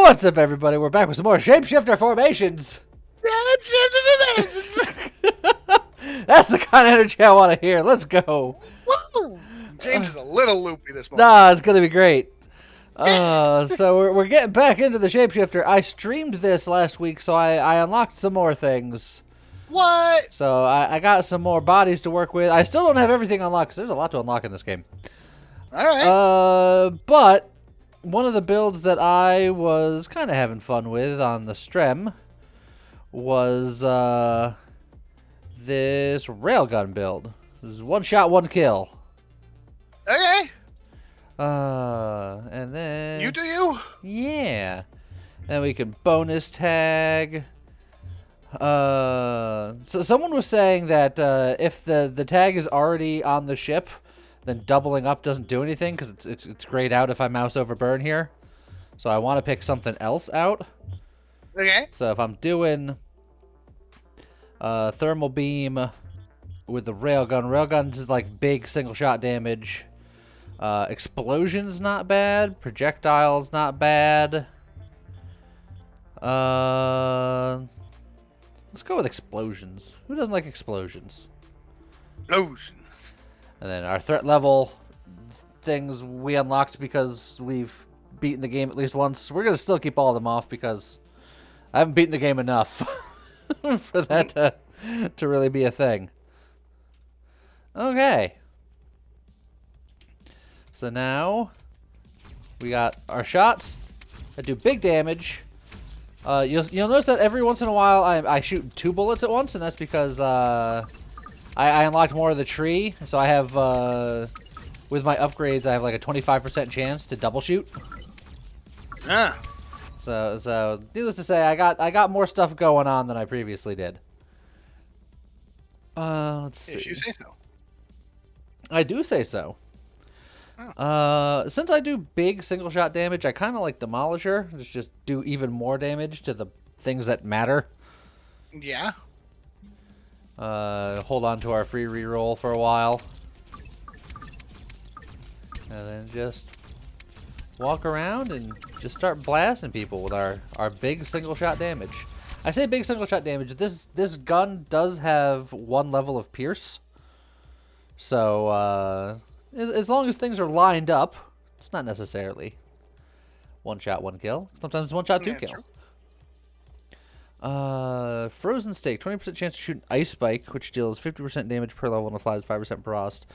What's up, everybody? We're back with some more Shapeshifter Formations. That's the kind of energy I want to hear. Let's go. Woo! James is a little loopy this morning. Nah, it's going to be great. So we're getting back into the Shapeshifter. I streamed this last week, so I unlocked some more things. What? So I got some more bodies to work with. I still don't have everything unlocked, because there's a lot to unlock in this game. All right. But one of the builds that I was kind of having fun with on the stream was this railgun build. It was one shot, one kill. Okay. And then You do you? yeah, and we can bonus tag. So someone was saying that if the tag is already on the ship, then doubling up doesn't do anything because it's grayed out if I mouse over burn here. So I want to pick something else out. Okay. So if I'm doing thermal beam with the railgun's is like big single shot damage. Explosion's not bad. Projectiles not bad. Let's go with explosions. Who doesn't like explosions? Explosion. And then our threat level things we unlocked because we've beaten the game at least once. We're going to still keep all of them off because I haven't beaten the game enough for that to really be a thing. Okay. So now we got our shots that do big damage. You'll notice that every once in a while I shoot 2 bullets at once, and that's because I unlocked more of the tree. So I have with my upgrades I have like a 25% chance to double shoot. Yeah. So needless to say, I got more stuff going on than I previously did. Let's see. If you say so. I do say so. Since I do big single shot damage, I kind of like Demolisher. Just do even more damage to the things that matter. Yeah. Hold on to our free reroll for a while. And then just walk around and just start blasting people with our big single shot damage. I say big single shot damage. This gun does have 1 level of pierce. So, as long as things are lined up, it's not necessarily 1 shot, 1 kill. Sometimes 1 shot, 2 kill. True. Frozen Stake, 20% chance to shoot an ice spike, which deals 50% damage per level and applies 5% frost.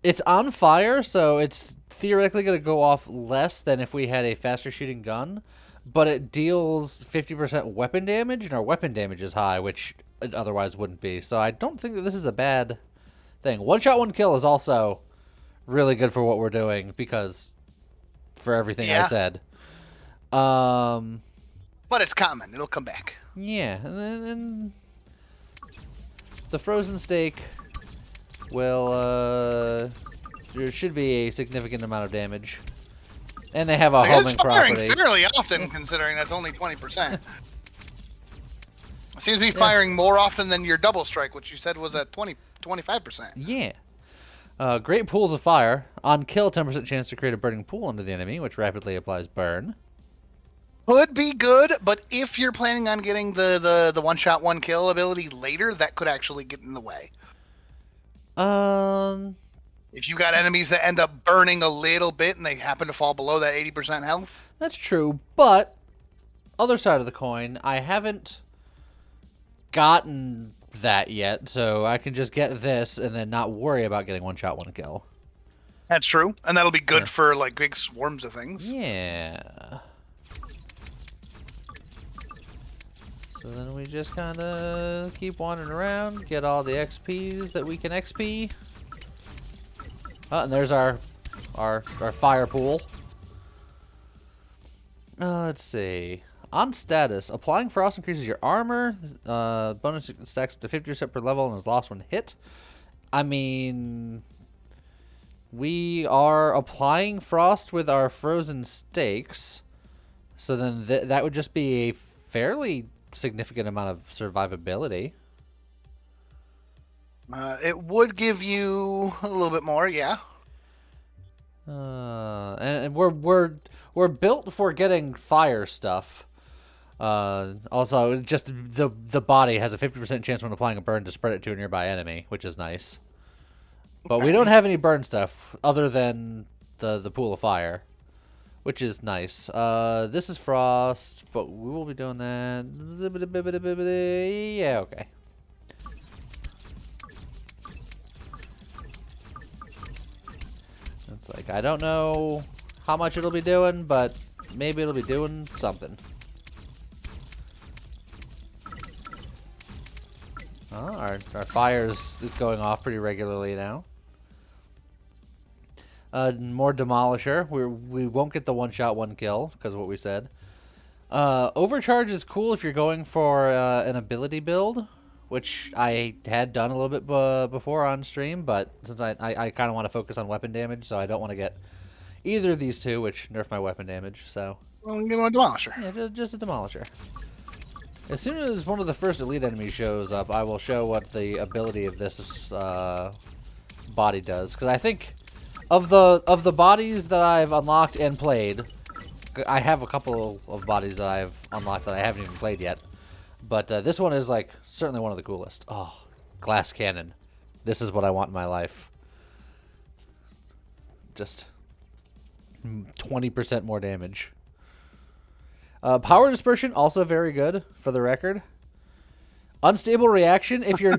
It's on fire, so it's theoretically going to go off less than if we had a faster shooting gun, but it deals 50% weapon damage, and our weapon damage is high, which it otherwise wouldn't be. So I don't think that this is a bad thing. 1 shot, 1 kill is also really good for what we're doing because for everything I said. But it's common. It'll come back. Yeah, and then the Frozen Stake will there should be a significant amount of damage. And they have a homing property. It's firing fairly often, considering that's only 20%. It seems to be firing more often than your double strike, which you said was at 25%. Yeah. Great pools of fire. On kill, 10% chance to create a burning pool under the enemy, which rapidly applies burn. Could be good, but if you're planning on getting the 1 shot, 1 kill ability later, that could actually get in the way. If you got enemies that end up burning a little bit and they happen to fall below that 80% health. That's true, but other side of the coin, I haven't gotten that yet, so I can just get this and then not worry about getting 1 shot, 1 kill. That's true, and that'll be good for like big swarms of things. Yeah. So then we just kind of keep wandering around, get all the XPs that we can XP. Oh, and there's our fire pool. Let's see. On status, applying frost increases your armor. Bonus stacks up to 50% per level and is lost when hit. I mean, we are applying frost with our frozen stakes. So then that would just be a fairly significant amount of survivability. It would give you a little bit more, yeah. And we're we're built for getting fire stuff. Also, just the body has a 50% chance when applying a burn to spread it to a nearby enemy, which is nice. But we don't have any burn stuff other than the pool of fire, which is nice. This is frost, but we will be doing that. Yeah, okay. It's like, I don't know how much it'll be doing, but maybe it'll be doing something. Oh, our fire's going off pretty regularly now. More Demolisher. We won't get the one-shot, one-kill because of what we said. Overcharge is cool if you're going for an ability build, which I had done a little bit before on stream, but since I kind of want to focus on weapon damage, so I don't want to get either of these two, which nerf my weapon damage, so... Well, give him a Demolisher. Yeah, just a Demolisher. As soon as one of the first elite enemies shows up, I will show what the ability of this body does. Because I think of the bodies that I've unlocked and played, I have a couple of bodies that I've unlocked that I haven't even played yet. But this one is like certainly one of the coolest. Oh, glass cannon. This is what I want in my life. Just 20% more damage. Power dispersion, also very good, for the record. Unstable reaction, if you're...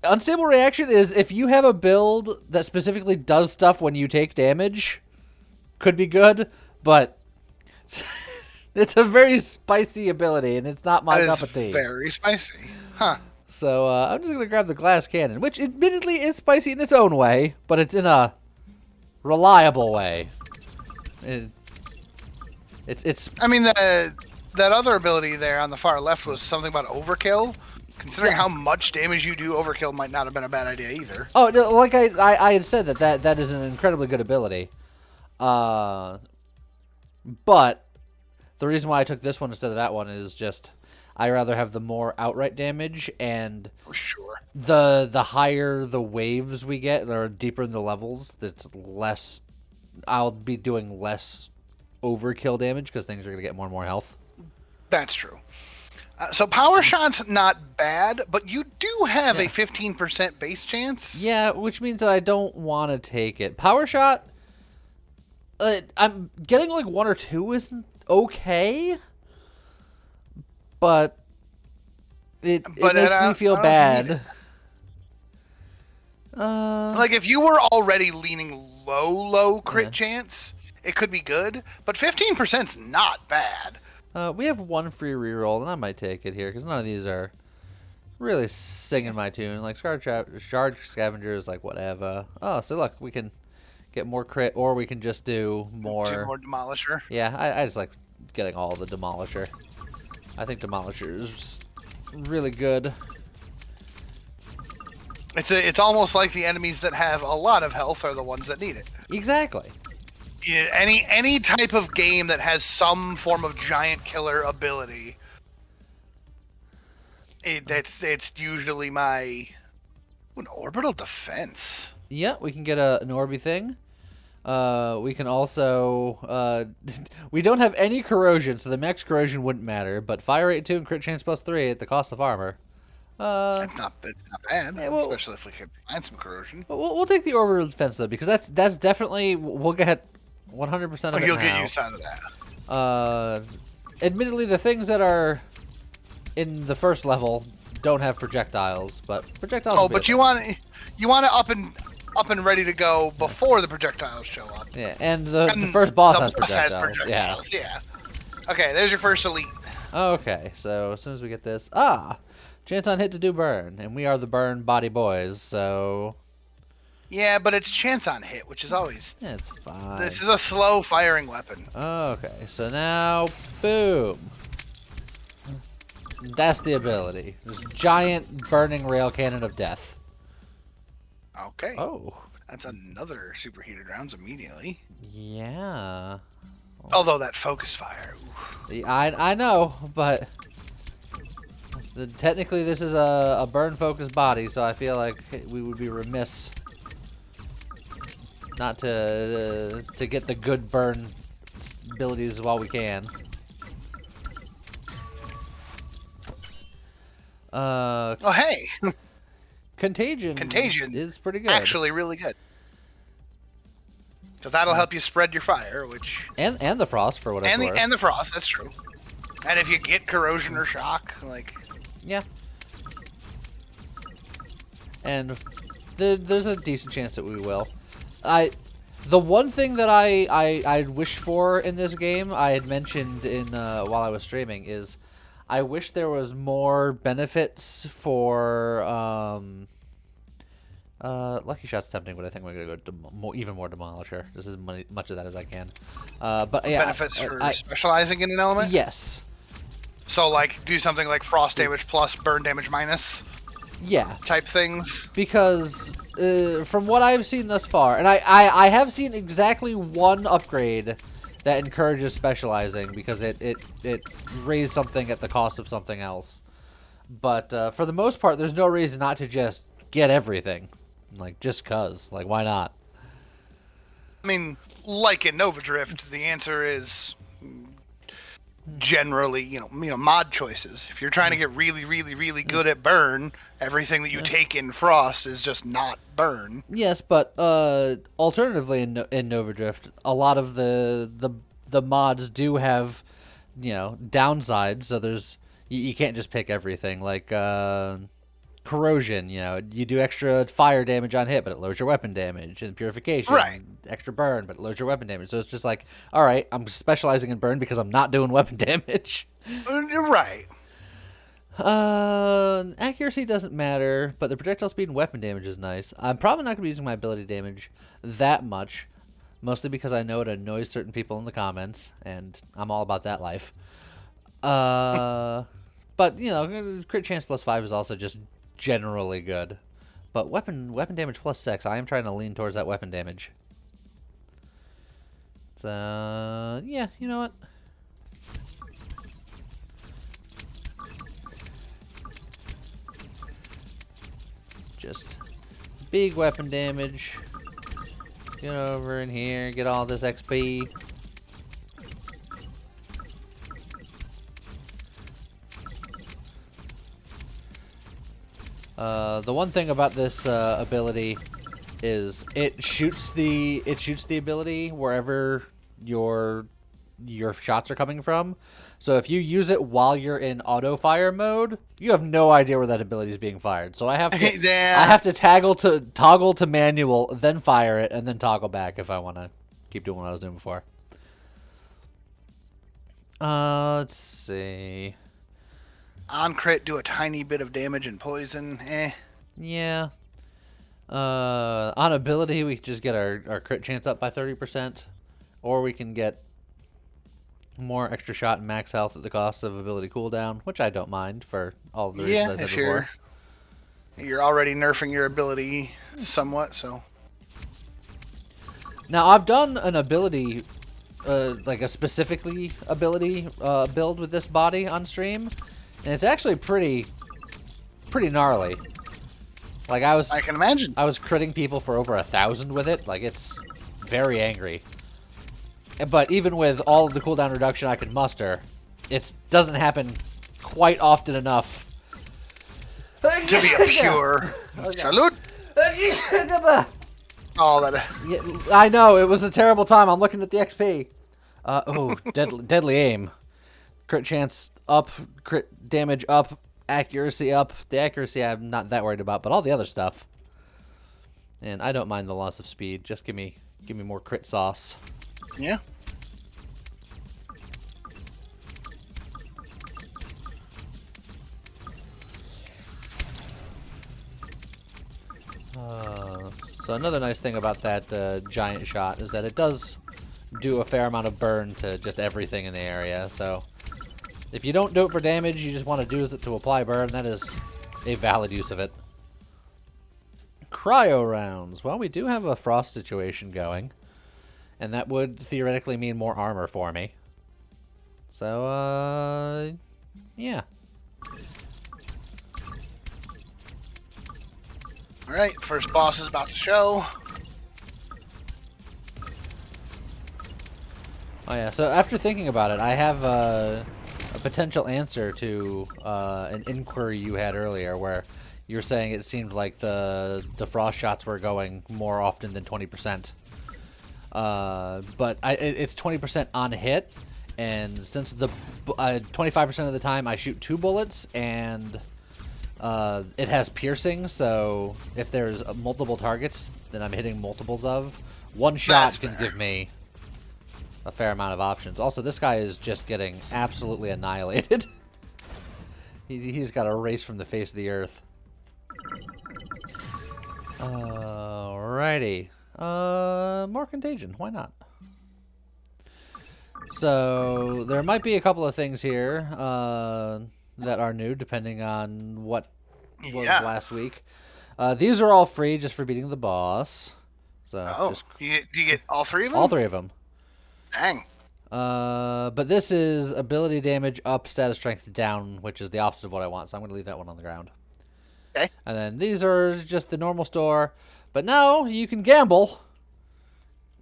Unstable reaction is if you have a build that specifically does stuff when you take damage, could be good, but it's a very spicy ability, and it's not my cup of tea. Very spicy. Huh. So I'm just going to grab the glass cannon, which admittedly is spicy in its own way, but it's in a reliable way. It's. I mean, that other ability there on the far left was something about overkill. Considering how much damage you do, overkill might not have been a bad idea either. Oh, no, like I had said that is an incredibly good ability. But the reason why I took this one instead of that one is just I rather have the more outright damage, and For sure. the higher the waves we get, or deeper in the levels, that's less. I'll be doing less overkill damage because things are going to get more and more health. That's true. So power shot's not bad, but you do have a 15% base chance. Yeah, which means that I don't want to take it. Power shot, I'm getting like 1 or 2 isn't okay, but it makes me feel bad. Like if you were already leaning low crit chance, it could be good, but 15%'s not bad. We have 1 free reroll, and I might take it here, because none of these are really singing my tune. Like, Shard Scavenger is like, whatever. Oh, so look, we can get more crit, or we can just do more... Do more Demolisher. Yeah, I just like getting all the Demolisher. I think Demolisher is really good. It's almost like the enemies that have a lot of health are the ones that need it. Exactly. Yeah, any type of game that has some form of giant killer ability, it's usually an orbital defense. Yeah, we can get an Orby thing. We can also we don't have any corrosion, so the max corrosion wouldn't matter. But fire rate 2 and crit chance +3 at the cost of armor. It's not bad, yeah, well, especially if we could find some corrosion. We'll take the orbital defense though, because that's definitely we'll get 100% of it. You'll now. get used out of that. Admittedly, the things that are in the first level don't have projectiles, but projectiles. Oh, but you want it up and ready to go before the projectiles show up. Yeah, and the first boss has boss projectiles. Yeah. Okay, there's your first elite. Okay, so as soon as we get this, chance on hit to do burn, and we are the burn body boys, so. Yeah, but it's chance on hit, which is always... Yeah, it's fine. This is a slow firing weapon. Okay, so now, boom. That's the ability. This giant burning rail cannon of death. Okay. Oh. That's another superheated rounds immediately. Yeah. Although that focus fire... Oof. I know, but... Technically, this is a burn-focused body, so I feel like we would be remiss not to get the good burn abilities while we can. Oh, hey. Contagion. Contagion is pretty good. Actually, really good. Because that'll help you spread your fire, which... And the frost, for what it's worth. And the frost, that's true. And if you get corrosion or shock, like... Yeah. And there's a decent chance that we will. The one thing that I wish for in this game, I had mentioned in while I was streaming, is I wish there was more benefits for Lucky Shot's tempting, but I think we're gonna go even more Demolisher. This is much of that as I can. But yeah, benefits for specializing in an element. Yes. So like do something like frost damage plus, burn damage minus. Yeah. Type things. Because from what I've seen thus far, and I have seen exactly one upgrade that encourages specializing because it raised something at the cost of something else. But for the most part, there's no reason not to just get everything. Like, just cuz. Like, why not? I mean, like in Nova Drift, the answer is generally, you know, mod choices. If you're trying to get really, really, really good at burn, everything that you take in frost is just not burn. Yes, but alternatively in Nova Drift, a lot of the mods do have, you know, downsides. So there's you can't just pick everything. Like corrosion, you know, you do extra fire damage on hit, but it lowers your weapon damage. And purification, right? Extra burn, but it lowers your weapon damage. So it's just like, all right, I'm specializing in burn because I'm not doing weapon damage. You're right. Accuracy doesn't matter, but the projectile speed and weapon damage is nice. I'm probably not going to be using my ability damage that much, mostly because I know it annoys certain people in the comments, and I'm all about that life. But, you know, crit chance plus 5 is also just generally good. But weapon damage plus 6, I am trying to lean towards that weapon damage. So, yeah, you know what? Just big weapon damage. Get over in here, get all this XP. The one thing about this ability is it shoots the ability wherever your shots are coming from. So if you use it while you're in auto fire mode, you have no idea where that ability is being fired. So I have to I have to toggle to manual, then fire it, and then toggle back if I want to keep doing what I was doing before. Let's see. On crit, do a tiny bit of damage and poison. Yeah. On ability, we can just get our crit chance up by 30%, or we can get more extra shot and max health at the cost of ability cooldown, which I don't mind for all the reasons I said before. You're already nerfing your ability somewhat, so. Now, I've done an ability, like a specifically ability build with this body on stream, and it's actually pretty gnarly. Like I can imagine. I was critting people for over 1,000 with it. Like, it's very angry. But even with all of the cooldown reduction I can muster, it doesn't happen quite often enough to be a pure salute. Oh, that. Yeah, I know, it was a terrible time. I'm looking at the XP. Deadly aim. Crit chance up, crit damage up, accuracy up. The accuracy I'm not that worried about, but all the other stuff. And I don't mind the loss of speed. Just give me more crit sauce. Yeah. So another nice thing about that giant shot is that it does do a fair amount of burn to just everything in the area. So if you don't do it for damage, you just want to use it to apply burn, that is a valid use of it. Cryo rounds. Well, we do have a frost situation going, and that would theoretically mean more armor for me. So, yeah. Alright, first boss is about to show. Oh yeah. So after thinking about it, I have a potential answer to an inquiry you had earlier, where you were saying it seemed like the frost shots were going more often than 20%. But it's 20% on hit, and since the 25% of the time I shoot 2 bullets, and it has piercing, so if there's multiple targets that I'm hitting multiples of, one shot can give me a fair amount of options. Also, this guy is just getting absolutely annihilated. He's got a race from the face of the earth. Alrighty. More contagion. Why not? So, there might be a couple of things here that are new, depending on what was last week. These are all free just for beating the boss. So do you get all 3 of them? All 3 of them. Dang. But this is ability damage up, status strength down, which is the opposite of what I want, so I'm going to leave that one on the ground. Okay. And then these are just the normal store. But now you can gamble.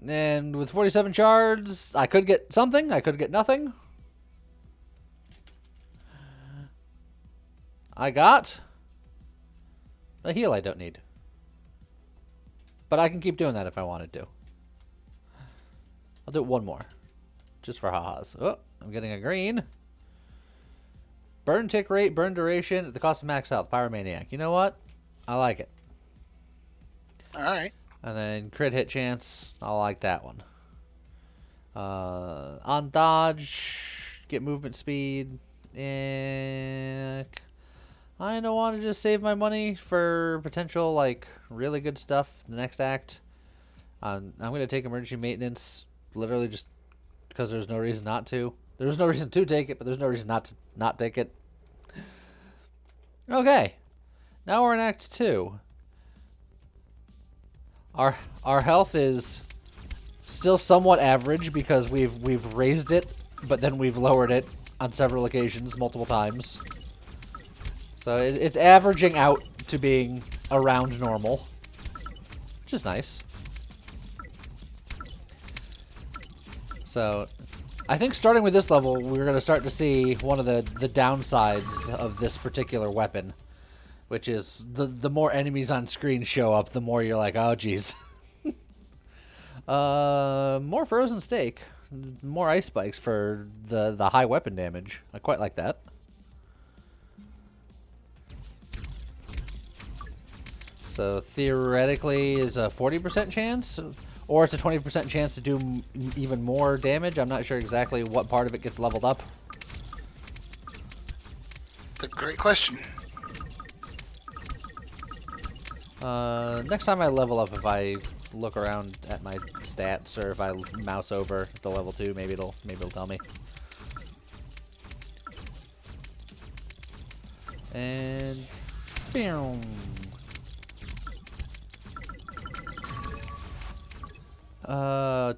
And with 47 shards, I could get something. I could get nothing. I got a heal I don't need. But I can keep doing that if I wanted to. I'll do it one more. Just for ha-has. Oh, I'm getting a green. Burn tick rate, burn duration at the cost of max health. Pyromaniac. You know what? I like it. Alright. And then crit hit chance. I like that one. On dodge, get movement speed. And I don't want to just save my money for potential, like, really good stuff the next act. I'm going to take emergency maintenance, literally just because there's no reason not to. There's no reason to take it, but there's no reason not to not take it. Okay. Now we're in Act 2. Our health is still somewhat average because we've raised it, but then we've lowered it on several occasions, multiple times. So it's averaging out to being around normal, which is nice. So I think starting with this level, we're going to start to see one of the downsides of this particular weapon, which is the more enemies on screen show up, the more you're like, oh, geez. More frozen steak. More ice spikes for the high weapon damage. I quite like that. So theoretically, is a 40% chance, or it's a 20% chance to do even more damage. I'm not sure exactly what part of it gets leveled up. It's a great question. Next time I level up, if I look around at my stats, or if I mouse over to level 2, maybe it'll tell me. And boom.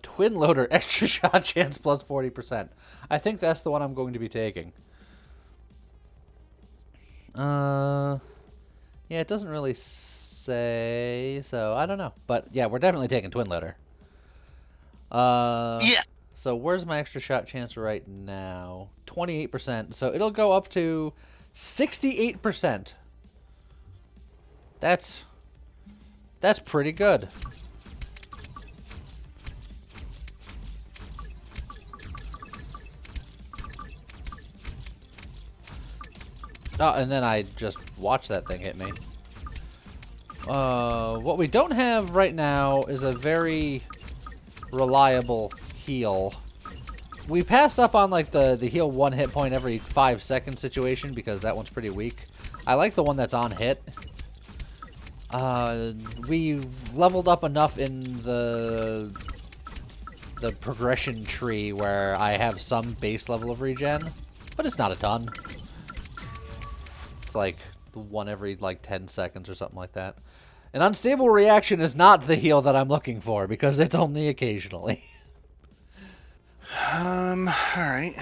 Twin loader, extra shot chance plus 40%. I think that's the one I'm going to be taking. Yeah, it doesn't really say, so I don't know. But yeah, we're definitely taking twin loader. Yeah. So where's my extra shot chance right now? 28%. So it'll go up to 68%. That's pretty good. Oh, and then I just watched that thing hit me. What we don't have right now is a very reliable heal. We passed up on like the heal 1 hit point every 5 seconds situation because that one's pretty weak. I like the one that's on hit. We leveled up enough in the progression tree where I have some base level of regen, but it's not a ton. It's like one every like 10 seconds or something like that. An unstable reaction is not the heal that I'm looking for because it's only occasionally. Alright.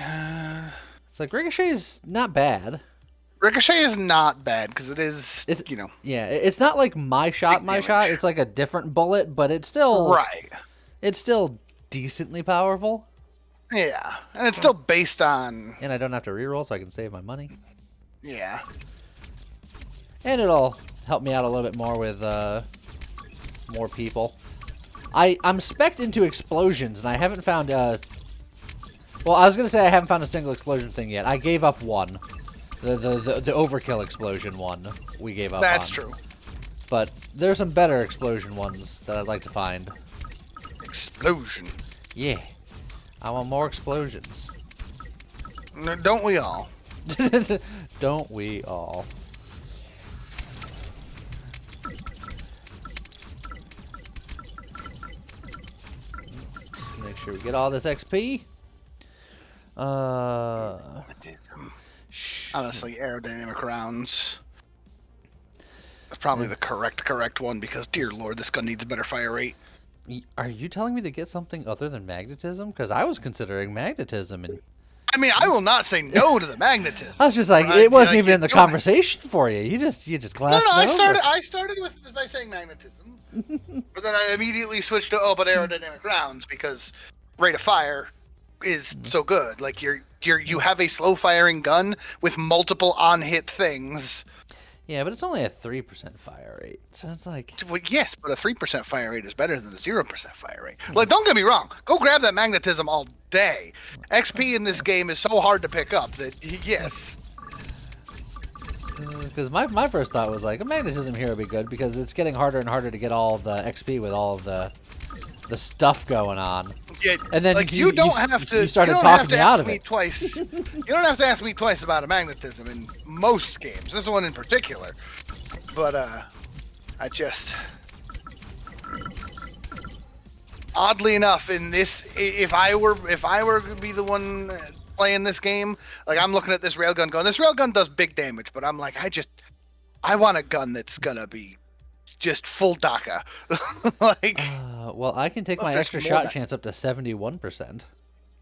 So Ricochet is not bad. Ricochet is not bad because it's, you know. Yeah, it's not like my shot. It's like a different bullet, but it's still right. It's still decently powerful. Yeah, and it's still based on. And I don't have to reroll, so I can save my money. Yeah. And it'll help me out a little bit more with more people. I'm spec'd into explosions, and I haven't found well, I was gonna say I haven't found a single explosion thing yet. I gave up one. The overkill explosion one we gave up That's on. true. But there's some better explosion ones that I'd like to find. Explosion. Yeah. I want more explosions. No, don't we all? Don't we all? Make sure we get all this XP. Honestly, aerodynamic rounds. That's probably the correct one because, dear lord, this gun needs a better fire rate. Are you telling me to get something other than magnetism? Because I was considering magnetism, and I mean, I will not say no to the magnetism. I was just like, it wasn't even in the conversation for you. You just glassed No, it over. I started with by saying magnetism, but then I immediately switched to but aerodynamic rounds because rate of fire is so good. Like you have a slow firing gun with multiple on hit things. Yeah, but it's only a 3% fire rate, so it's like... Well, yes, but a 3% fire rate is better than a 0% fire rate. Like, don't get me wrong. Go grab that magnetism all day. XP in this game is so hard to pick up that, yes. Because my first thought was like, a magnetism here would be good because it's getting harder and harder to get all the XP with all of the stuff going on. Yeah, and then like you started talking me out of it. Twice. You don't have to ask me twice about a magnetism in most games. This one in particular. But I just oddly enough in this, if I were to be the one playing this game, like I'm looking at this railgun going, this railgun does big damage, but I'm like, I want a gun that's gonna be just full DACA. Like, well, I can take my extra shot chance up to 71%.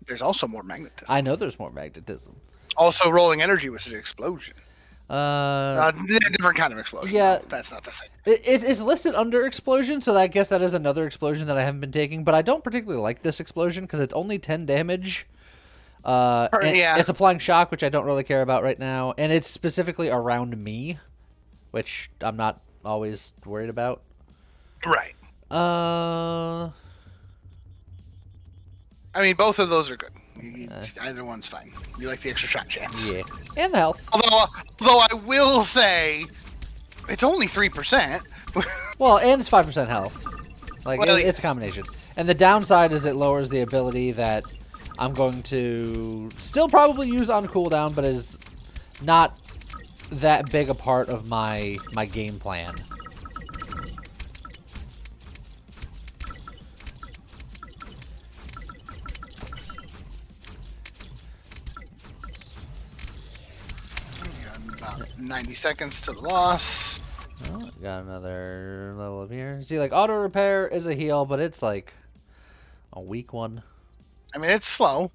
There's also more magnetism. I know there's more magnetism. Also, rolling energy, which is an explosion. Different kind of explosion. Yeah, no, that's not the same. It's listed under explosion, so I guess that is another explosion that I haven't been taking. But I don't particularly like this explosion because it's only 10 damage. Yeah. It's applying shock, which I don't really care about right now, and it's specifically around me, which I'm not always worried about. Right. I mean, both of those are good. Either one's fine. You like the extra shot chance. Yeah. And the health. Although I will say, it's only 3%. Well, and it's 5% health. Like, well, it's a combination. And the downside is it lowers the ability that I'm going to still probably use on cooldown, but is not that big a part of my game plan. About 90 seconds to the loss. Oh, got another level up here. See, like, auto repair is a heal, but it's like a weak one. I mean, it's slow.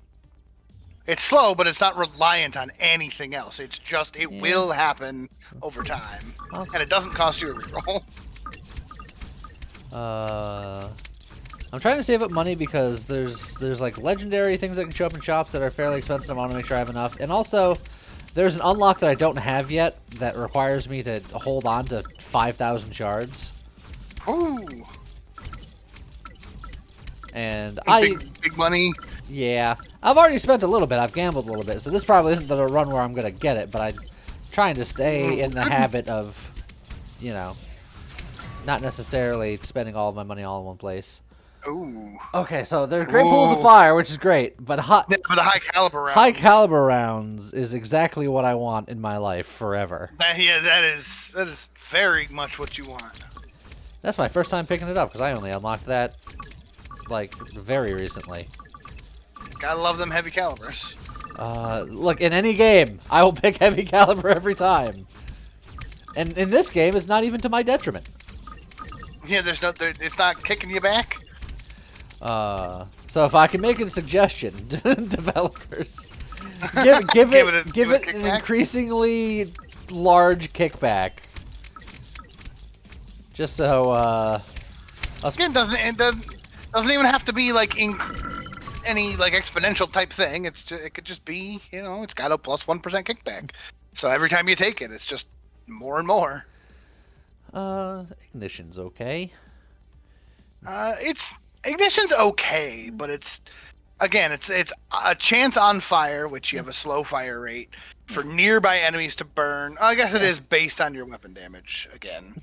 It's slow, but it's not reliant on anything else. It's just, it will happen over time. Okay. And it doesn't cost you a reroll. I'm trying to save up money because there's like legendary things that can show up in shops that are fairly expensive. I want to make sure I have enough. And also, there's an unlock that I don't have yet that requires me to hold on to 5,000 shards. Ooh. And big money. Yeah, I've already spent a little bit. I've gambled a little bit, so this probably isn't the run where I'm gonna get it. But I'm trying to stay in the habit of, you know, not necessarily spending all of my money all in one place. Ooh. Okay, so there's great pools of fire, which is great, but the high caliber rounds. High caliber rounds is exactly what I want in my life forever. That is very much what you want. That's my first time picking it up because I only unlocked that like very recently. Gotta love them heavy calibers. Look, in any game, I will pick heavy caliber every time. And in this game, it's not even to my detriment. Yeah, it's not kicking you back. So if I can make a suggestion, developers, give it an increasingly large kickback. Just so Again, it doesn't even have to be like any like exponential type thing. It could just be, it's got a plus 1% kickback. So every time you take it, it's just more and more. Ignition's okay. Ignition's okay, but it's a chance on fire, which you have a slow fire rate for nearby enemies to burn. I guess it is based on your weapon damage again.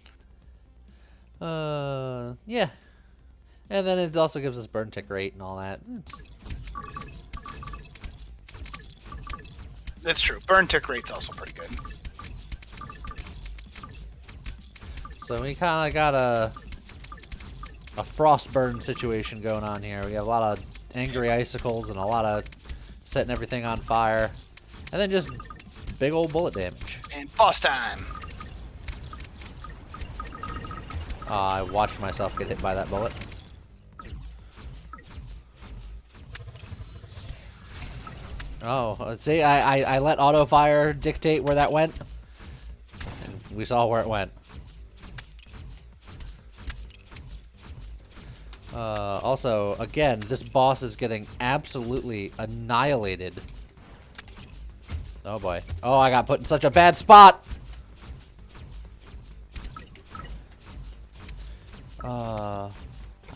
Yeah. And then it also gives us burn tick rate and all that. That's true. Burn tick rate's also pretty good. So we kind of got a frostburn situation going on here. We have a lot of angry icicles and a lot of setting everything on fire. And then just big old bullet damage. And boss time. I watched myself get hit by that bullet. Oh, see, I let auto fire dictate where that went. And we saw where it went. Also, again, this boss is getting absolutely annihilated. Oh boy. Oh, I got put in such a bad spot!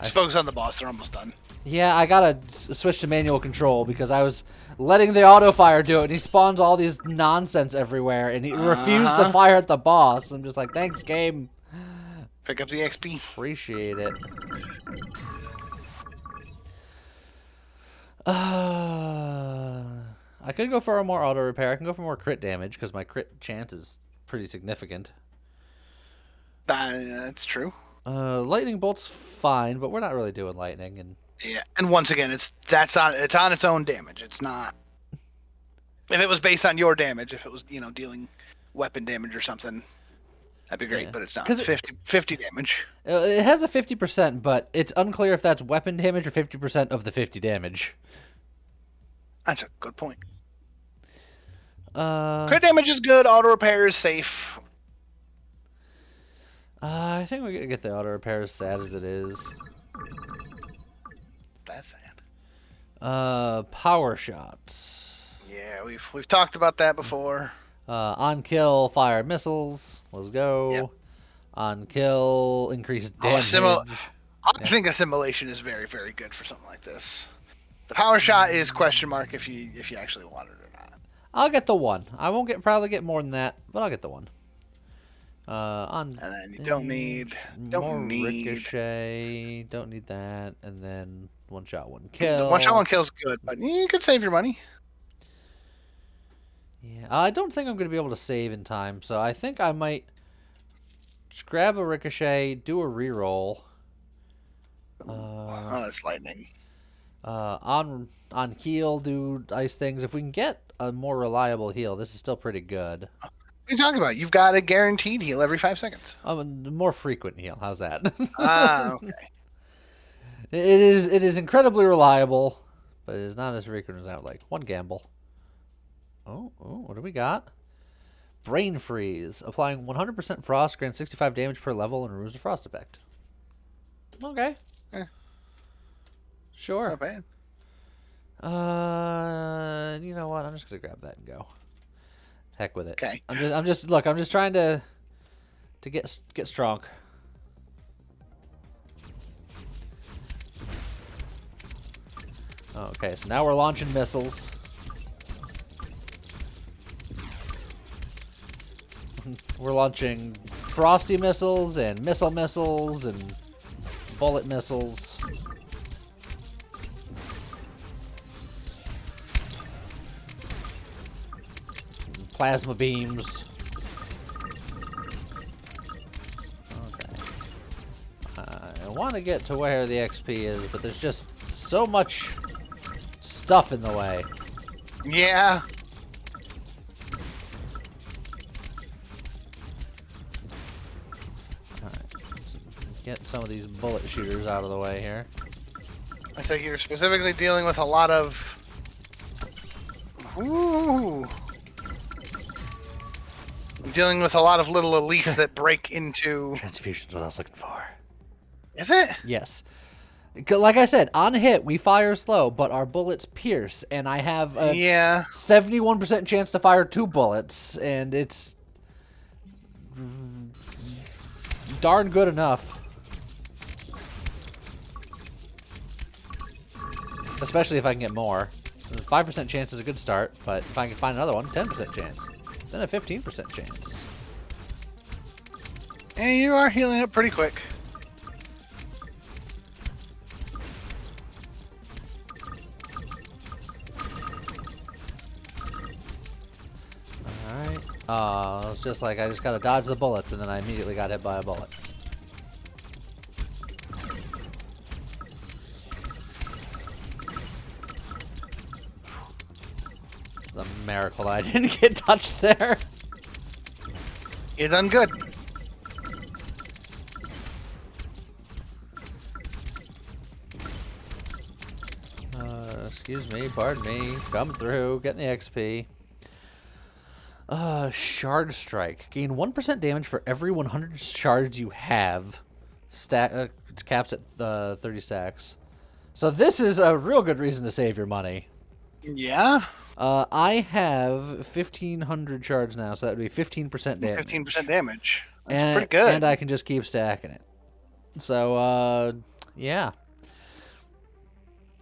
Just focus on the boss, they're almost done. Yeah, I gotta switch to manual control because I was letting the auto fire do it, and he spawns all these nonsense everywhere, and he refused to fire at the boss. I'm just like, thanks, game. Pick up the XP. Appreciate it. I could go for a more auto repair. I can go for more crit damage because my crit chance is pretty significant. That's true. Lightning bolt's fine, but we're not really doing lightning. And yeah, and once again, it's on its own damage. It's not. If it was based on your damage, if it was dealing weapon damage or something, that'd be great. Yeah. But it's not. It's 50 damage. It has a 50%, but it's unclear if that's weapon damage or 50% of the 50 damage. That's a good point. Crit damage is good. Auto repair is safe. I think we're gonna get the auto repair as sad as it is. That's sad. Power shots. Yeah, we've talked about that before. On kill, fire missiles. Let's go. Yep. On kill, increase damage. I think assimilation is very, very good for something like this. The power shot is question mark if you actually want it or not. I'll get the one. I won't probably get more than that, but I'll get the one. And then you don't need ricochet. Don't need that, and then one shot, one kill. The one shot, one kill's good, but you could save your money. Yeah, I don't think I'm going to be able to save in time, so I think I might just grab a ricochet, do a reroll. Oh, that's lightning. On heal, do ice things. If we can get a more reliable heal, this is still pretty good. What are you talking about? You've got a guaranteed heal every 5 seconds. The more frequent heal. How's that? Okay. It is incredibly reliable, but it is not as frequent as I would like. One gamble. Oh, what do we got? Brain freeze. Applying 100% frost grants 65 damage per level and removes the frost effect. Okay. Sure. Not bad. You know what? I'm just gonna grab that and go. Heck with it. Okay. I'm just trying to get strong. Okay, so now we're launching missiles. We're launching frosty missiles and missiles and bullet missiles. Plasma beams. Okay. I want to get to where the XP is, but there's just so much stuff in the way. Yeah. Get some of these bullet shooters out of the way here. I think you're specifically dealing with a lot of... Ooh. I'm dealing with a lot of little elites that break into... Transfusion's what I was looking for. Is it? Yes. Like I said, on hit, we fire slow, but our bullets pierce, and I have a Yeah. 71% chance to fire 2 bullets, and it's darn good enough. Especially if I can get more. 5% chance is a good start, but if I can find another one, 10% chance. Then a 15% chance. And you are healing up pretty quick. Alright. Oh, it's just like I just gotta dodge the bullets, and then I immediately got hit by a bullet. It's a miracle that I didn't get touched there. You done good. Excuse me, pardon me. Come through, getting the XP. Shard Strike. Gain 1% damage for every 100 shards you have. It caps at 30 stacks. So this is a real good reason to save your money. Yeah. I have 1,500 shards now, so that would be 15% damage. 15% damage. That's pretty good. And I can just keep stacking it. So, yeah.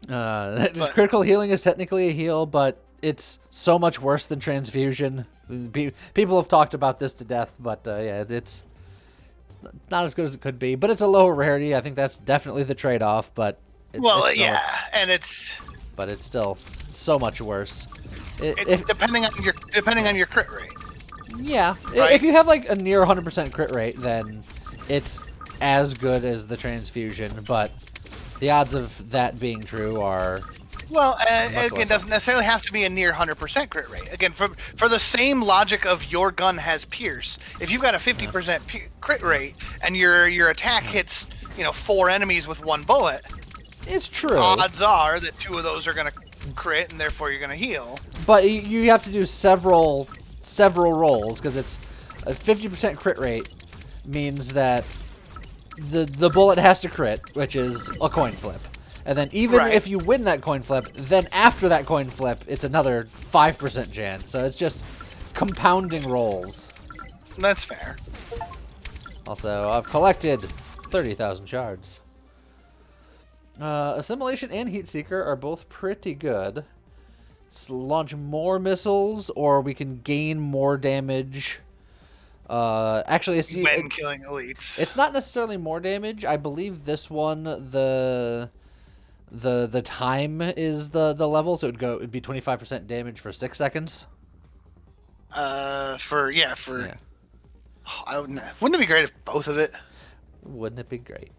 Critical healing is technically a heal, but it's so much worse than transfusion. People have talked about this to death, but yeah, it's not as good as it could be. But it's a lower rarity. I think that's definitely the trade-off. But but it's still so much worse. Depending on your crit rate. Yeah, right? If you have like a near 100% crit rate, then it's as good as the transfusion. But the odds of that being true are... Well, it doesn't necessarily have to be a near 100% crit rate. Again, for the same logic of your gun has pierce, if you've got a 50% crit rate and your attack hits, 4 enemies with 1 bullet, it's true. Odds are that 2 of those are going to crit, and therefore you're going to heal. But you have to do several rolls, because it's a 50% crit rate means that the bullet has to crit, which is a coin flip. And then even if you win that coin flip, then after that coin flip, it's another 5% chance. So it's just compounding rolls. That's fair. Also, I've collected 30,000 shards. Assimilation and Heat Seeker are both pretty good. Launch more missiles, or we can gain more damage. Actually, it's when killing elites. It's not necessarily more damage. I believe this one, the time is the level, so it'd be 25% damage for 6 seconds. Yeah. Wouldn't it be great if both of it? Wouldn't it be great?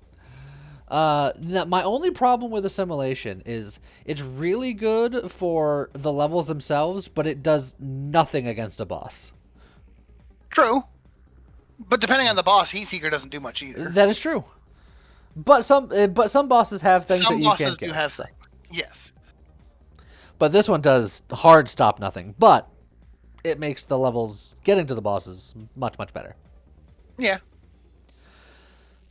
My only problem with assimilation is it's really good for the levels themselves, but it does nothing against a boss. True. But depending on the boss, Heat Seeker doesn't do much either. That is true. But some bosses have things that you can't get. Some bosses do have things. Yes. But this one does hard stop nothing. But it makes the levels getting to the bosses much, much better. Yeah.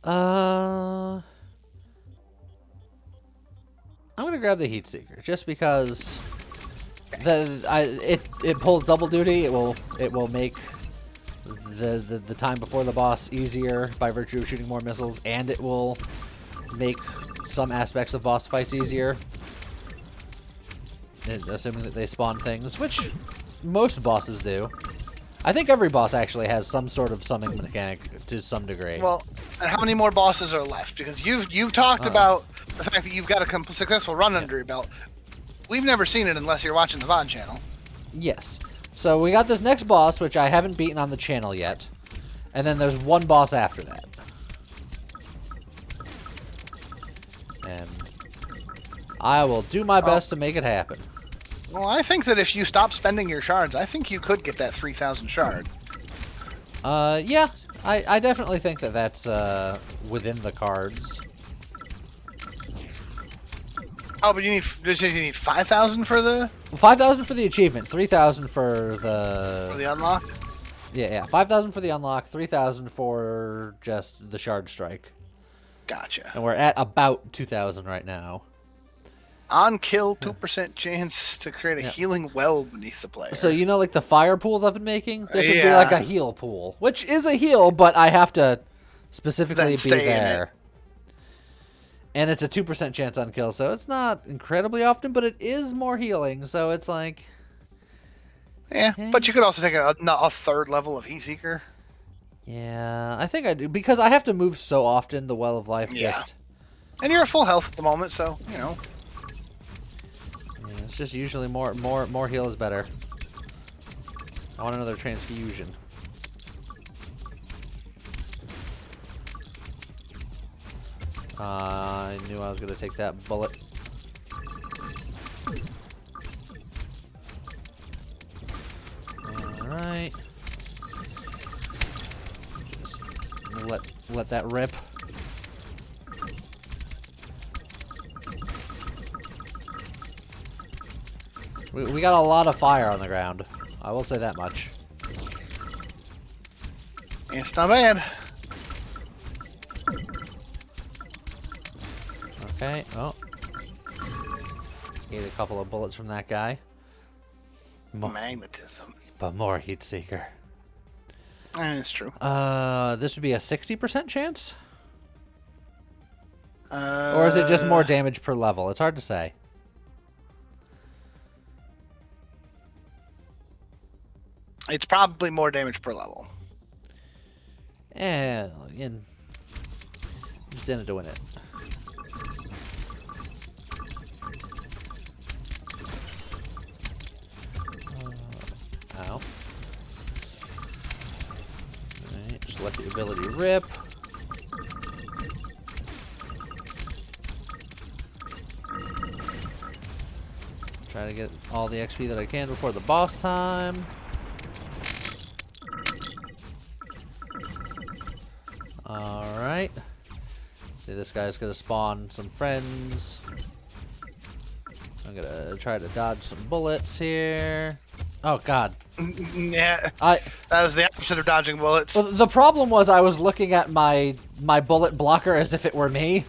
I'm gonna grab the Heat Seeker just because it pulls double duty. It will make the time before the boss easier by virtue of shooting more missiles, and it will make some aspects of boss fights easier, assuming that they spawn things, which most bosses do. I think every boss actually has some sort of summoning mechanic to some degree. Well, and how many more bosses are left? Because you've talked about the fact that you've got a successful run under your belt. We've never seen it unless you're watching the VOD channel. Yes. So we got this next boss, which I haven't beaten on the channel yet. And then there's one boss after that. And I will do my best to make it happen. Well, I think that if you stop spending your shards, I think you could get that 3,000 shard. Yeah. I definitely think that that's within the cards. Oh, but you need 5,000 for the 5,000 for the achievement, 3,000 for the unlock. Yeah, 5,000 for the unlock, 3,000 for just the shard strike. Gotcha. And we're at about 2,000 right now. On kill, 2% chance to create a Yeah. healing well beneath the player. So, you know, like the fire pools I've been making? This would be Yeah. like a heal pool, which is a heal, but I have to specifically Then be stay in there. it. And it's a 2% chance on kill, so it's not incredibly often, but it is more healing, so it's like... Yeah, but you could also take a third level of Heat Seeker. Yeah, I think I do, because I have to move so often, the Well of Life Yeah. just... And you're at full health at the moment, so, you know. Yeah, it's just usually more heal is better. I want another transfusion. I knew I was going to take that bullet. Alright. Just let that rip. We got a lot of fire on the ground. I will say that much. It's not bad. Okay, oh. Get a couple of bullets from that guy. Magnetism. But more Heat Seeker. That's true. This would be a 60% chance? Or is it just more damage per level? It's hard to say. It's probably more damage per level. And just in it to win it. Ow. Alright, just let the ability rip. Try to get all the XP that I can before the boss time. Alright. See, this guy's gonna spawn some friends. I'm gonna try to dodge some bullets here. Oh god. Yeah. That was the opposite of dodging bullets. Well, the problem was I was looking at my bullet blocker as if it were me.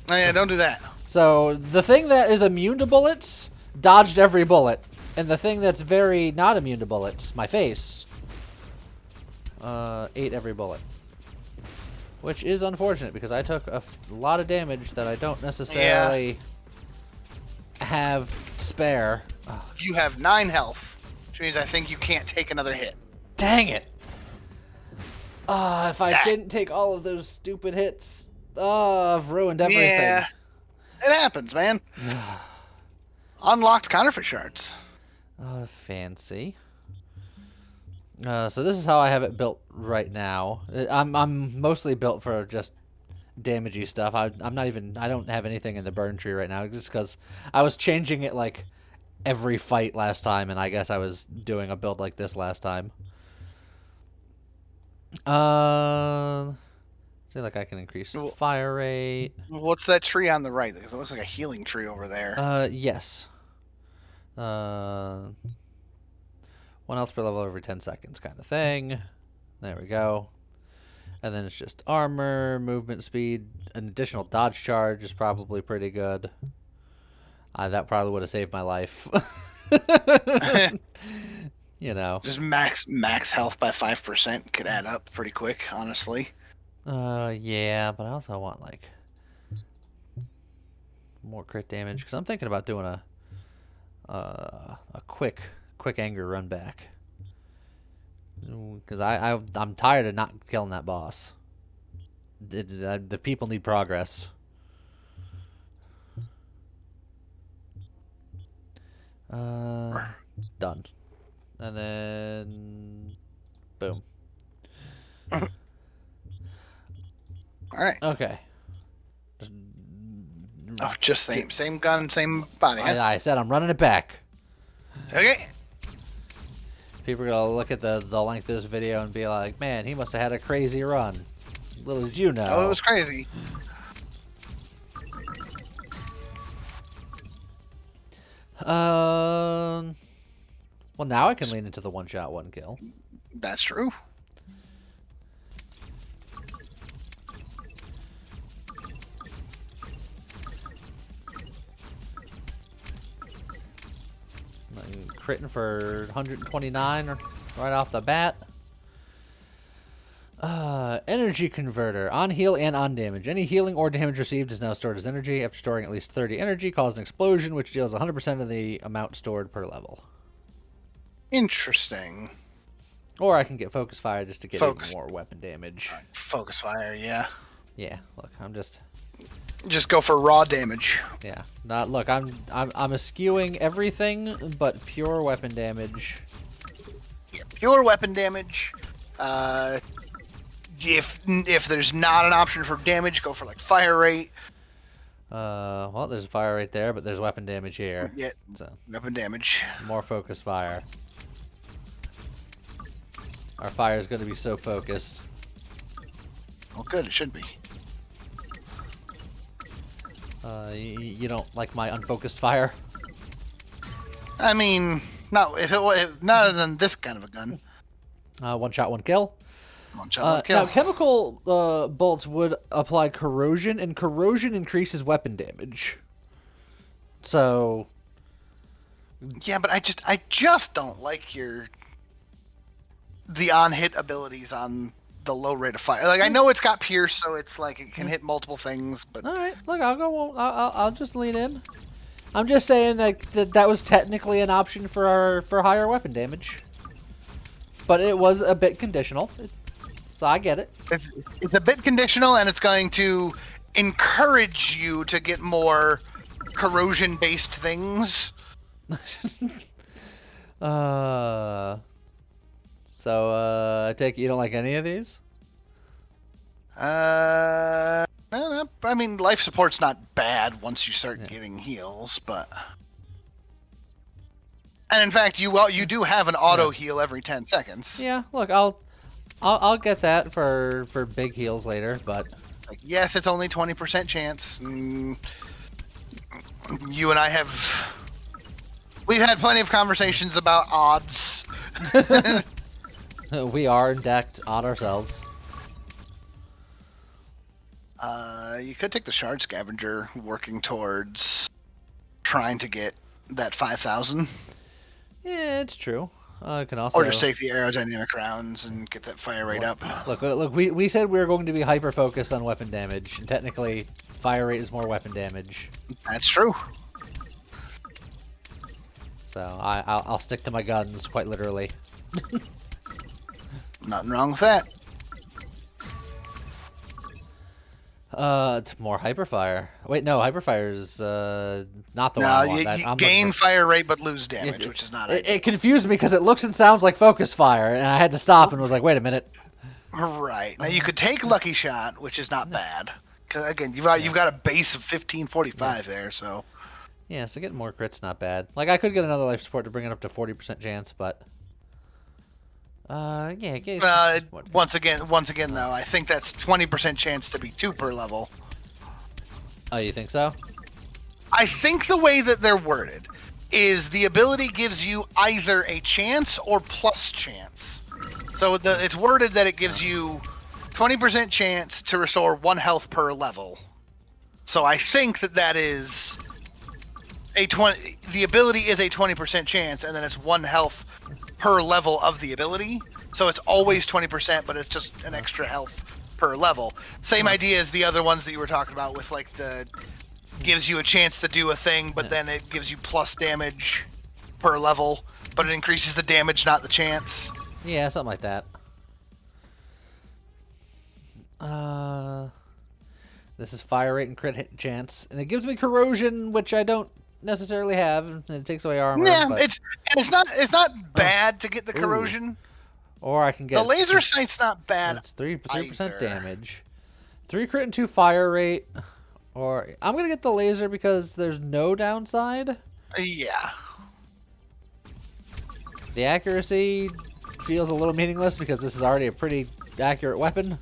Oh, yeah, don't do that. So the thing that is immune to bullets dodged every bullet, and the thing that's very not immune to bullets, my face, ate every bullet. Which is unfortunate because I took a lot of damage that I don't necessarily have spare. Oh. You have 9 health, which means I think you can't take another hit. Dang it! If I didn't take all of those stupid hits, I've ruined everything. Yeah, it happens, man. Unlocked counterfeit shards. Fancy. So this is how I have it built right now. I'm mostly built for just damagey stuff. I don't have anything in the burn tree right now just because I was changing it like every fight last time, and I guess I was doing a build like this last time. See, like I can increase fire rate. What's that tree on the right? Because it looks like a healing tree over there. Yes. 1 health per level every 10 seconds kind of thing. There we go. And then it's just armor, movement speed. An additional dodge charge is probably pretty good. That probably would have saved my life. You know. Just max health by 5% could add up pretty quick, honestly. Yeah, but I also want, like, more crit damage. Because I'm thinking about doing a quick anger run back. Because I'm tired of not killing that boss. The people need progress. Done. And then boom. Alright. Okay. Just same gun, same body. Huh? I said I'm running it back. Okay. People are gonna look at the length of this video and be like, man, he must have had a crazy run. Little did you know. Oh, it was crazy. Well, now I can lean into the one shot, one kill. That's true. critting for 129 right off the bat. Energy converter. On heal and on damage. Any healing or damage received is now stored as energy. After storing at least 30 energy, cause an explosion, which deals 100% of the amount stored per level. Interesting. Or I can get focus fire just to get even more weapon damage. Focus fire, yeah. Yeah, look, I'm just go for raw damage. Yeah. Look, I'm eschewing everything but pure weapon damage. Yeah, pure weapon damage. If there's not an option for damage, go for like fire rate. Well, there's fire right there, but there's weapon damage here. Yeah. So weapon damage. more focus fire. Our fire is going to be so focused. Well, good. It should be. You don't like my unfocused fire? I mean, not in this kind of a gun. One shot, one kill. One shot, one kill. Now, chemical bolts would apply corrosion, and corrosion increases weapon damage. So. Yeah, but I just don't like the on-hit abilities on the low rate of fire. Like, I know it's got pierce, so it's like it can hit multiple things, but all right, look, I'll just lean in. I'm just saying like that was technically an option for higher weapon damage, but it was a bit conditional. So I get it. It's a bit conditional, and it's going to encourage you to get more corrosion-based things. So I take it you don't like any of these? No, I mean, life support's not bad once you start getting heals, but. And in fact, you do have an auto heal every 10 seconds. Yeah, look, I'll get that for big heals later, but like, yes, it's only 20% chance. You and I we've had plenty of conversations about odds. we are in fact odd ourselves. You could take the shard scavenger, working towards trying to get that 5,000. Yeah, it's true. I can also. Or just take the aerodynamic rounds and get that fire rate up. Look. We said we were going to be hyper focused on weapon damage, and technically, fire rate is more weapon damage. That's true. So I'll stick to my guns, quite literally. Nothing wrong with that. It's more hyperfire. Wait, no, hyperfire is not the one No, I want. you gain fire rate but lose damage, which is not it confused me because it looks and sounds like focus fire, and I had to stop and was like, wait a minute. Right. Now you could take Lucky Shot, which is not bad. Because again, you've got a base of 1545 there, so. Yeah, so getting more crits not bad. Like I could get another life support to bring it up to 40% chance, but yeah. Once again though, I think that's 20% chance to be 2 per level. Oh, you think so? I think the way that they're worded is the ability gives you either a chance or plus chance. So it's worded that it gives you 20% chance to restore 1 health per level. So I think that is the ability is a 20% chance, and then it's 1 health per level of the ability. So it's always 20%, but it's just an extra health per level. Same idea as the other ones that you were talking about with like the gives you a chance to do a thing, but then it gives you plus damage per level, but it increases the damage, not the chance. Yeah, something like that. This is fire rate and crit hit chance, and it gives me corrosion, which I don't necessarily have, and it takes away armor. Yeah, but... it's not bad to get the corrosion. Or I can get the laser sight's not bad. It's 3% damage, 3 crit and 2 fire rate. Or I'm gonna get the laser because there's no downside. Yeah. The accuracy feels a little meaningless because this is already a pretty accurate weapon.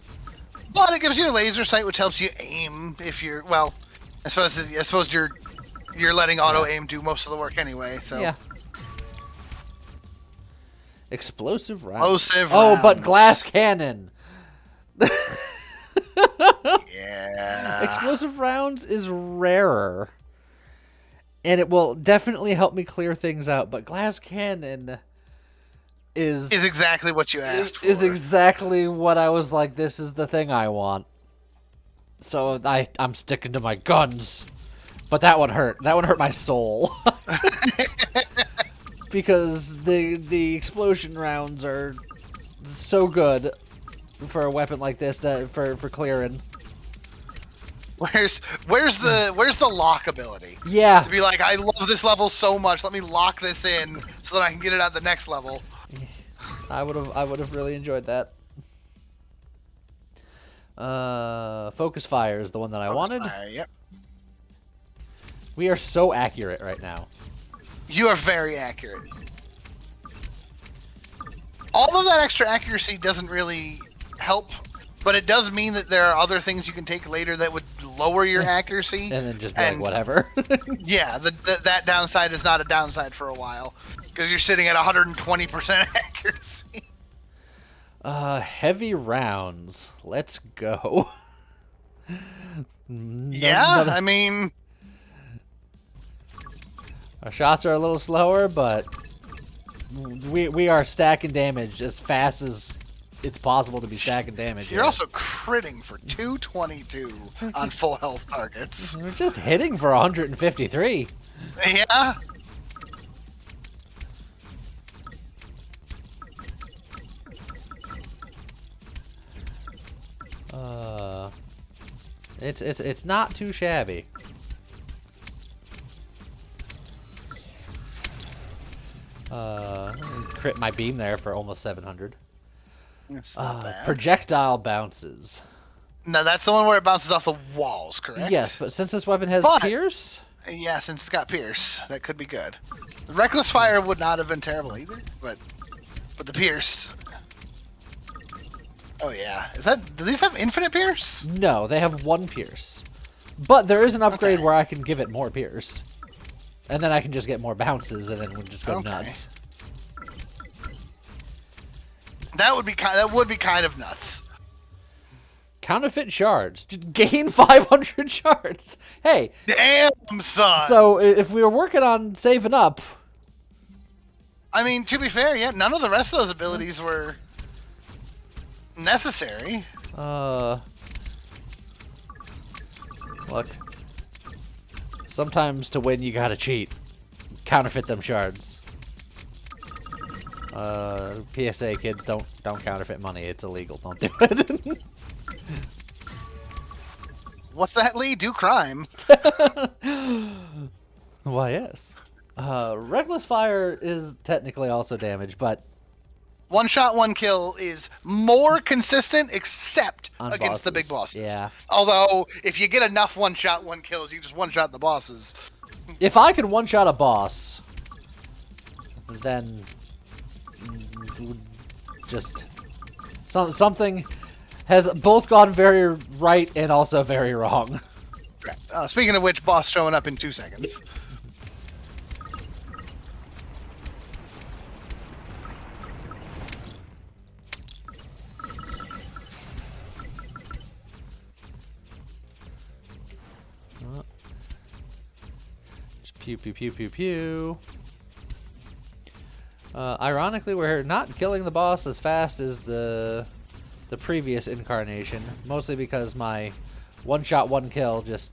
But it gives you a laser sight, which helps you aim if you're I suppose you're letting auto aim do most of the work anyway. So yeah. Explosive rounds. Oh, but glass cannon. Yeah. Explosive rounds is rarer. and it will definitely help me clear things out. But glass cannon is exactly what you asked for. Is exactly what I was like. This is the thing I want. So I'm sticking to my guns. But that one hurt. That one hurt my soul. Because the explosion rounds are so good for a weapon like this for clearing. Where's the lock ability? Yeah. To be like, I love this level so much. Let me lock this in so that I can get it at the next level. I would have really enjoyed that. Focus fire is the one that I wanted. Yep. We are so accurate right now. You are very accurate. All of that extra accuracy doesn't really help, but it does mean that there are other things you can take later that would lower your accuracy. And then just be like, whatever. Yeah, that downside is not a downside for a while, because you're sitting at 120% accuracy. Heavy rounds. Let's go. I mean... Our shots are a little slower, but we are stacking damage as fast as it's possible to be stacking damage. You're also critting for 222 on full health targets. We're just hitting for 153. Yeah. It's not too shabby. Crit my beam there for almost 700. It's not bad. Projectile bounces. No, that's the one where it bounces off the walls, correct? Yes, but since this weapon has Pierce... Yeah, since it's got Pierce, that could be good. The Reckless Fire would not have been terrible either, but the Pierce... Oh yeah. Do these have infinite Pierce? No, they have 1 Pierce. But there is an upgrade where I can give it more Pierce. And then I can just get more bounces, and then we'll just go nuts. That would be kind of nuts. Counterfeit shards. Just gain 500 shards. Hey. Damn, son. So if we were working on saving up... I mean, to be fair, yeah, none of the rest of those abilities were necessary. Look. Sometimes to win, you gotta cheat. Counterfeit them shards. PSA, kids, don't counterfeit money. It's illegal. Don't do it. What's that, Lee? Do crime. Why, yes. Reckless Fire is technically also damage, but... One shot, one kill is more consistent, except against the big bosses. Yeah. Although, if you get enough one shot, one kills, you just one shot the bosses. If I can one shot a boss, then just something has both gone very right and also very wrong. Speaking of which, boss showing up in 2 seconds. Pew, pew, pew, pew, pew. Ironically, we're not killing the boss as fast as the previous incarnation, mostly because my one shot, one kill just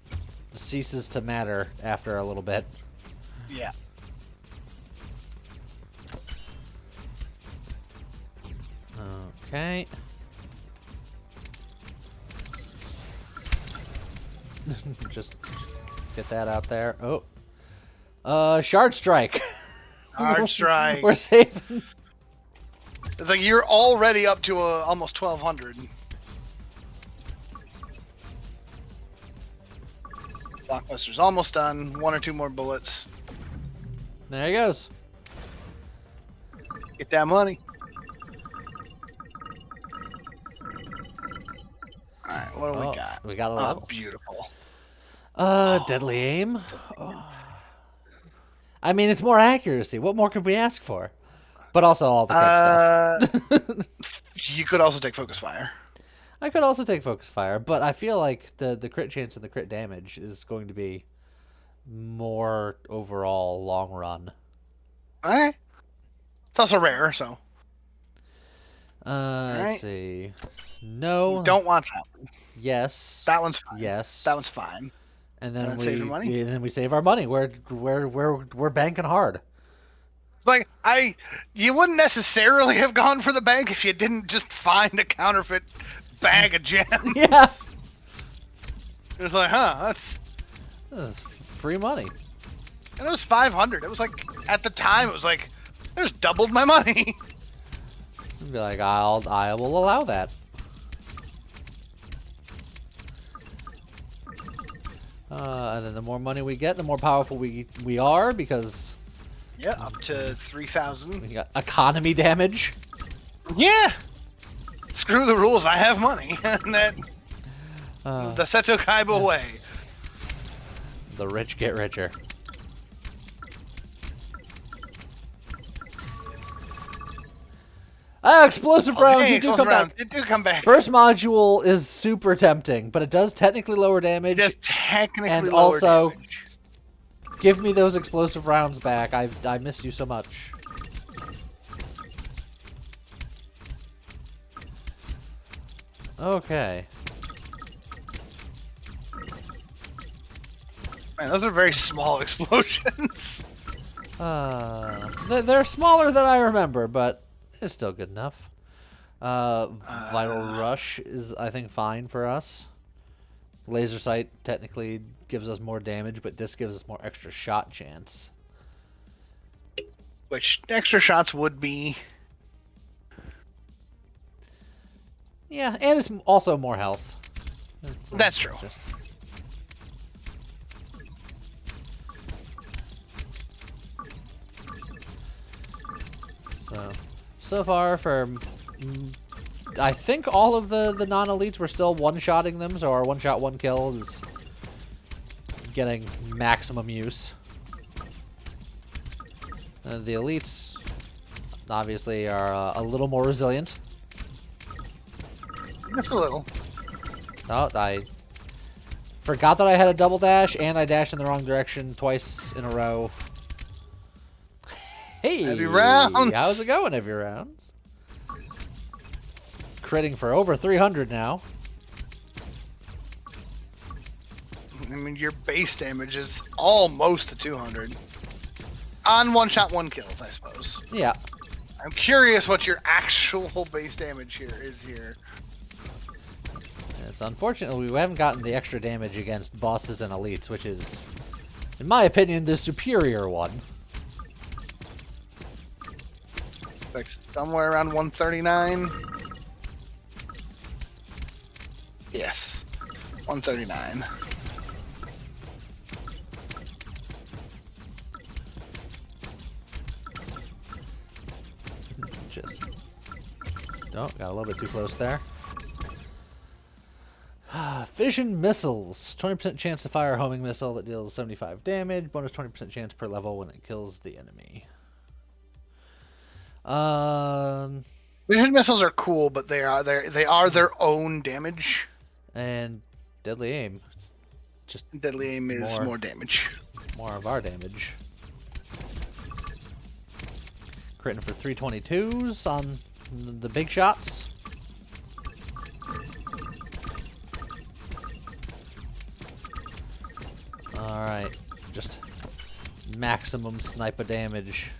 ceases to matter after a little bit. Yeah. Okay. Just get that out there. Oh. Shard Strike. Shard Strike. We're saving. It's like you're already up to almost 1,200. Blockbuster's almost done. 1 or 2 more bullets. There he goes. Get that money. Alright, what do we got? We got a level. Oh, beautiful. Deadly aim. Oh. I mean, it's more accuracy. What more could we ask for? But also all the crit stuff. You could also take Focus Fire. I could also take Focus Fire, but I feel like the crit chance and the crit damage is going to be more overall long run. Alright. It's also rare, so. Let's see. No. You don't want that one. Yes. That one's fine. Yes. That one's fine. And then save your money? and then we save our money. We're banking hard. It's like you wouldn't necessarily have gone for the bank if you didn't just find a counterfeit bag of gems. Yeah. It was like, that's Free money. and it was 500. It was like at the time it was like there's doubled my money. I'd be like, I will allow that. And then the more money we get, the more powerful we are, because Yeah, up to 3,000. we got economy damage. Yeah. Screw the rules. I have money, and that the Seto Kaiba way. The rich get richer. Explosive rounds, you do explosive come rounds. back. It do come back. First module is super tempting, but it does technically lower damage. Just technically and lower also damage. give me those explosive rounds back. I miss you so much. Okay. Man, those are very small explosions. They're smaller than I remember, but it's still good enough. Vital Rush is, I think, fine for us. Laser Sight technically gives us more damage, but this gives us more extra shot chance. Which extra shots would be. Yeah, and it's also more health. That's true. So far for, I think all of the non-elites were still one-shotting them, so our one-shot, one-kill is getting maximum use. The elites obviously are a little more resilient. Just a little. Oh, I forgot that I had a double dash, and I dashed in the wrong direction twice in a row. Hey, Heavy rounds. How's it going, heavy rounds? Critting for over 300 now. I mean, your base damage is almost to 200. On one-shot, one-kills, I suppose. Yeah. I'm curious what your actual base damage here is here. It's unfortunately we haven't gotten the extra damage against bosses and elites, which is, in my opinion, the superior one. Like somewhere around 139. Yes, 139. Just, oh, got a little bit too close there. Fission missiles. 20% chance to fire a homing missile that deals 75 damage. Bonus 20% chance per level when it kills the enemy. Vision missiles are cool, but they are their own damage. And deadly aim. It's just Deadly aim is more damage. more of our damage. Critting for 322s on the big shots. Alright, just maximum sniper damage.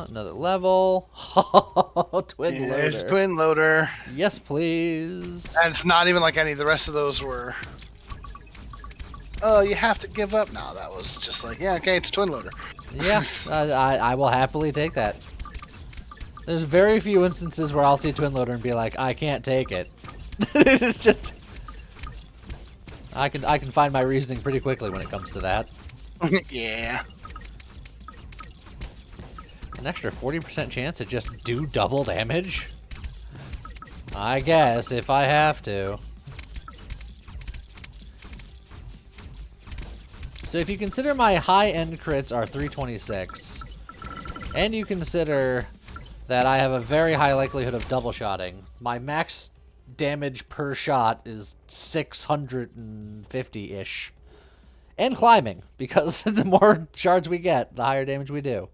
Another level. Twin loader. There's twin loader. Yes, please. And it's not even like any of the rest of those were. Oh, you have to give up. No, that was just like, yeah, okay, it's twin loader. Yeah, I will happily take that. There's very few instances where I'll see twin loader and be like, I can't take it. It's just, I can find my reasoning pretty quickly when it comes to that. Yeah. An extra 40% chance to just do double damage? I guess, if I have to. So if you consider my high-end crits are 326, And you consider that I have a very high likelihood of double shotting. My max damage per shot is 650-ish. And climbing, because the more shards we get, the higher damage we do.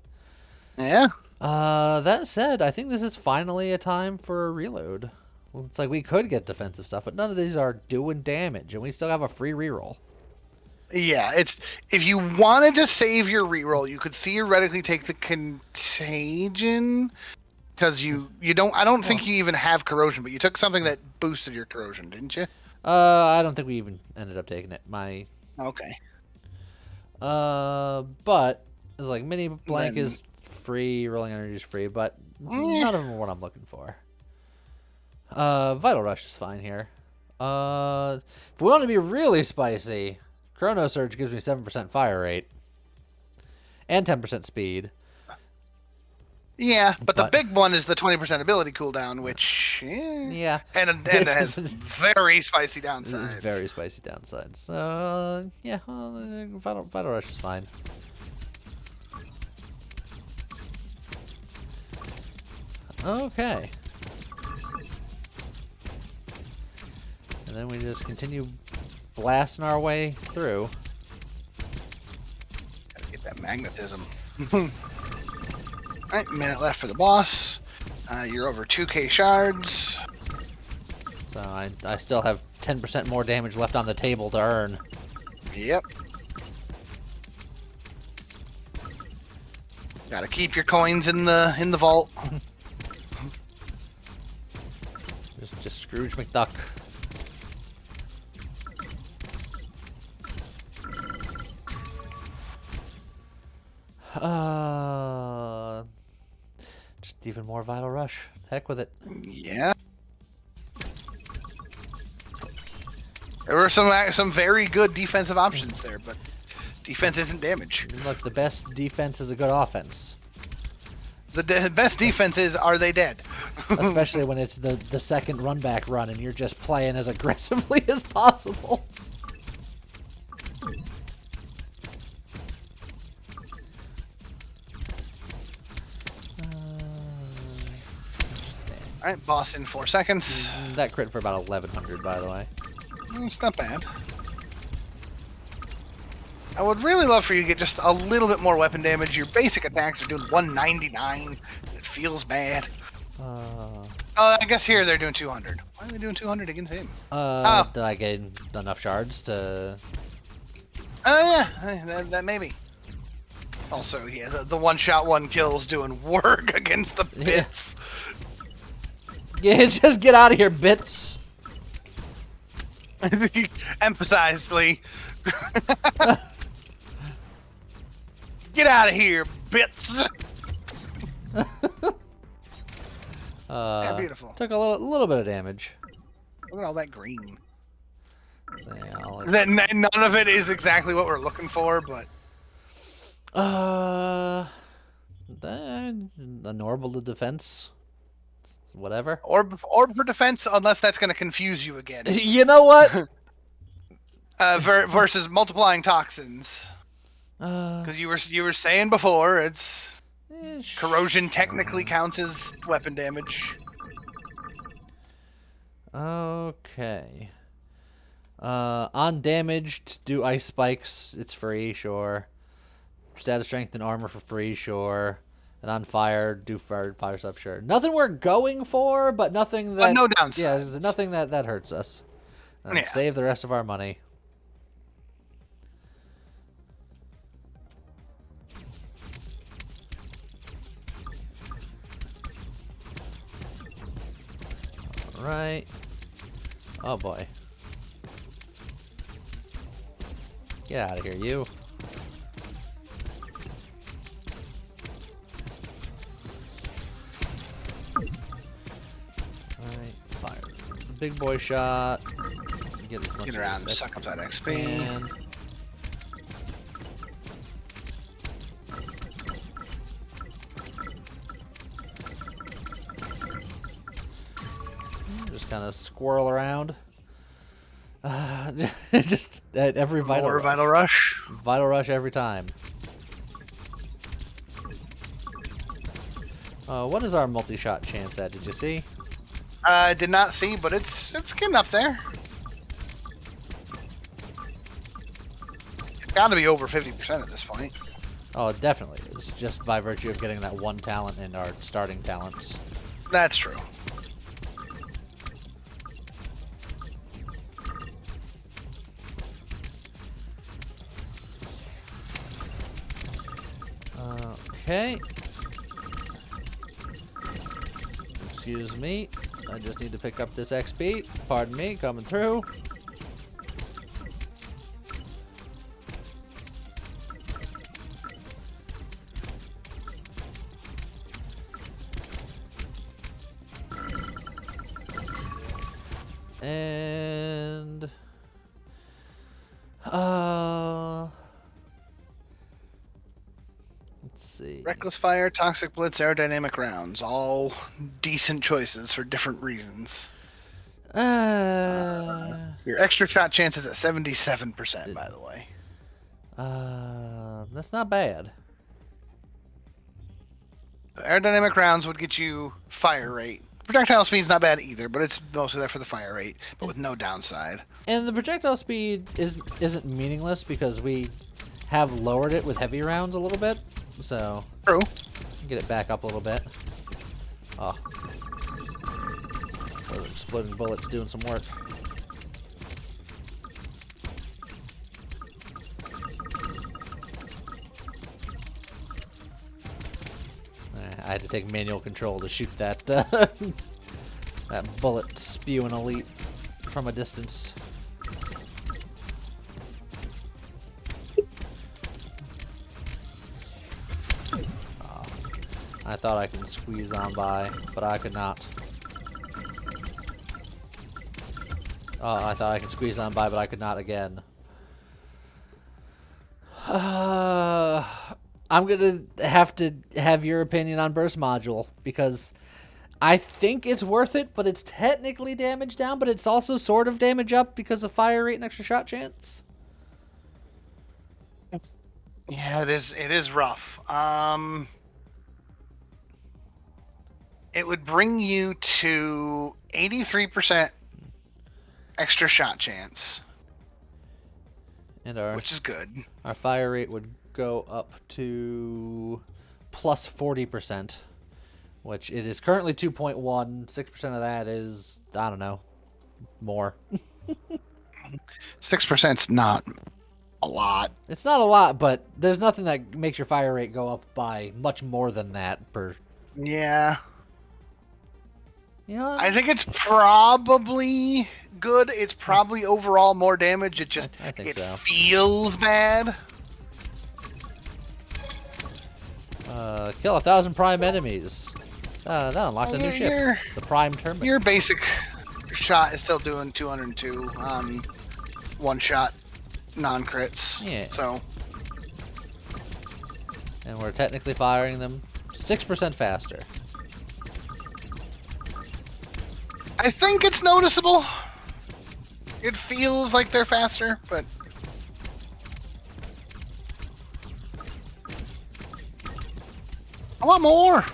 Yeah. That said, I think this is finally a time for a reload. It's like we could get defensive stuff, but none of these are doing damage, and we still have a free reroll. Yeah, it's if you wanted to save your reroll, you could theoretically take the contagion because you don't. I don't think you even have corrosion, but you took something that boosted your corrosion, didn't you? I don't think we even ended up taking it. Okay. But it's like mini blank is free, rolling energy is free, but none of them are what I'm looking for. Vital Rush is fine here. If we want to be really spicy, Chrono Surge gives me 7% fire rate and 10% speed. Yeah, but the big one is the 20% ability cooldown, which yeah, and it has very spicy downsides. Very spicy downsides. So yeah, Vital Rush is fine. Okay. And then we just continue blasting our way through. Gotta get that magnetism. Alright, minute left for the boss. You're over 2k shards. So I still have 10% more damage left on the table to earn. Yep. Gotta keep your coins in the vault. Just Scrooge McDuck. Just even more Vital Rush. Heck with it. Yeah. There were some very good defensive options there, but defense isn't damage. Look, the best defense is a good offense. The best defense is, are they dead? Especially when it's the second run back run and you're just playing as aggressively as possible. Alright, boss in 4 seconds. That crit for about 1100, by the way. It's not bad. I would really love for you to get just a little bit more weapon damage. Your basic attacks are doing 199. It feels bad. I guess here they're doing 200. Why are they doing 200 against him? Did I get enough shards to... Oh, yeah. That maybe. Also, yeah, the one-shot, one-kills doing work against the bits. Yeah, just get out of here, bits. Emphasize, Lee. Get out of here, bits. Yeah, beautiful. Took a little bit of damage. Look at all that green. Yeah, None of it is exactly what we're looking for, but the normal defense, whatever. Orb for defense, unless that's going to confuse you again. You know what? Versus multiplying toxins. Because you were saying before, it's corrosion technically counts as weapon damage. Okay. On damaged, do ice spikes. It's free, sure. Status strength and armor for free, sure. And on fire, do fire stuff, sure. Nothing we're going for, but nothing that... no downside. Yeah, nothing that hurts us. Yeah. Save the rest of our money. Right. Oh boy. Get out of here, you. Alright, fire. The big boy shot. Get around and suck up that XP. Can. Just kind of squirrel around. Just at every vital rush. Vital rush. Vital rush every time. What is our multi-shot chance at? Did you see? I did not see, but it's getting up there. It's got to be over 50% at this point. Oh, it definitely is. Just by virtue of getting that one talent in our starting talents. That's true. Okay. Excuse me. I just need to pick up this XP. Pardon me, coming through. And let's see. Reckless Fire, Toxic Blitz, Aerodynamic Rounds. All decent choices for different reasons. Your extra shot chance is at 77%, by the way. That's not bad. Aerodynamic Rounds would get you fire rate. Projectile speed's not bad either, but it's mostly there for the fire rate, but with no downside. And the projectile speed isn't meaningless because we have lowered it with heavy rounds a little bit, so True. Get it back up a little bit. Oh, those exploding bullets doing some work. I had to take manual control to shoot that that bullet spewing elite from a distance. I thought I could squeeze on by, but I could not. Oh, I thought I could squeeze on by, but I could not again. I'm gonna have to have your opinion on burst module because I think it's worth it, but it's technically damage down, but it's also sort of damage up because of fire rate and extra shot chance. Yeah, it is. It is rough. It would bring you to 83% extra shot chance, And which is good. Our fire rate would go up to plus 40%, which it is currently 2.1. 6% of that is, I don't know, more. 6%'s not a lot. It's not a lot, but there's nothing that makes your fire rate go up by much more than that per. Yeah. You know, I think it's probably good. It's probably overall more damage. It just I think it so. feels bad. Kill 1,000 prime enemies. That unlocks a new ship. The Prime Terminal. Your basic shot is still doing 202 one shot non-crits. Yeah. So. And we're technically firing them 6% faster. I think it's noticeable. It feels like they're faster, but I want more.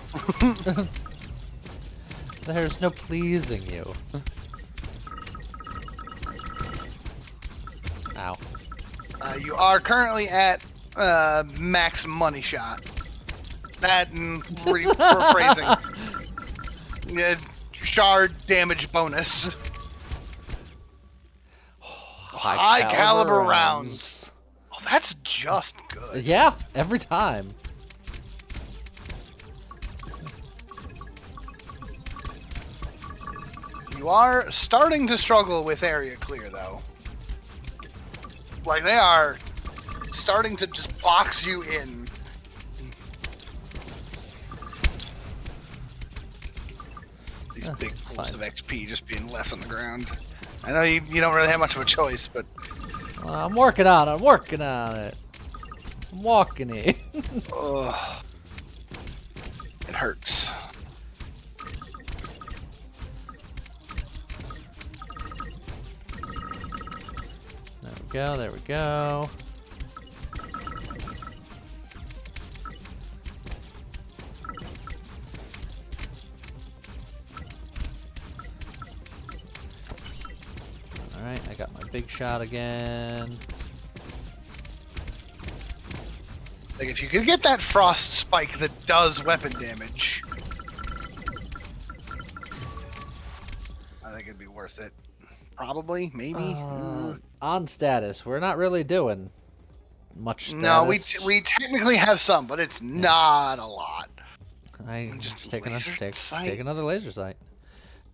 There's no pleasing you. Ow. You are currently at max money shot. That and rephrasing. Shard damage bonus. High caliber rounds. Oh, that's just good. Yeah, every time. You are starting to struggle with area clear, though. Like, they are starting to just box you in. These big pools of XP just being left on the ground. I know you don't really have much of a choice, but... I'm working on it. I'm working on it. I'm walking it. Ugh. It hurts. There we go. There we go. I got my big shot again. Like, if you could get that frost spike that does weapon damage, I think it'd be worth it. Probably, maybe. On status, we're not really doing much status. No, we technically have some, but it's not a lot. Just take sight. another laser sight.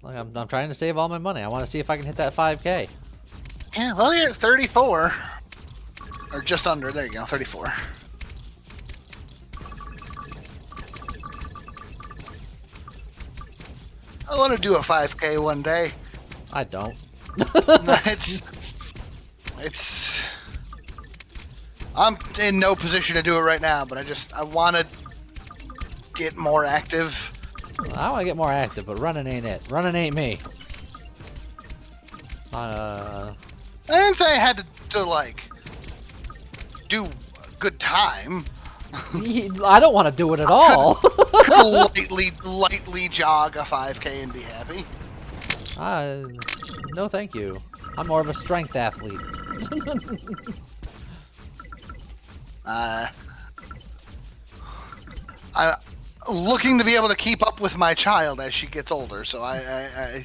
Look, I'm trying to save all my money. I want to see if I can hit that 5K. Yeah, well, you're at 34. Or just under. There you go, 34. I want to do a 5K one day. I don't. it's. I'm in no position to do it right now, but I want to get more active. I want to get more active, but running ain't it. Running ain't me. I didn't say I had to like do a good time. I don't want to do it at all. Could lightly jog a 5K and be happy. No, thank you. I'm more of a strength athlete. I'm looking to be able to keep up with my child as she gets older, so I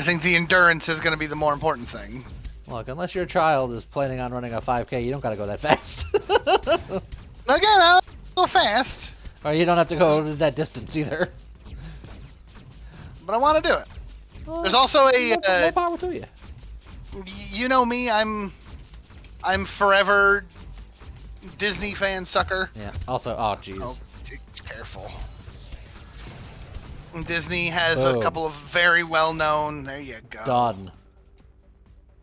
think the endurance is going to be the more important thing. Look, unless your child is planning on running a 5K, you don't got to go that fast. Again, I'll go fast. Or you don't have to go that distance either. But I want to do it. There's also a more power to you. You know me, I'm forever Disney fan sucker. Yeah. Also, oh jeez. Oh, careful. Disney has Boom. a couple of very well-known. There you go. Done.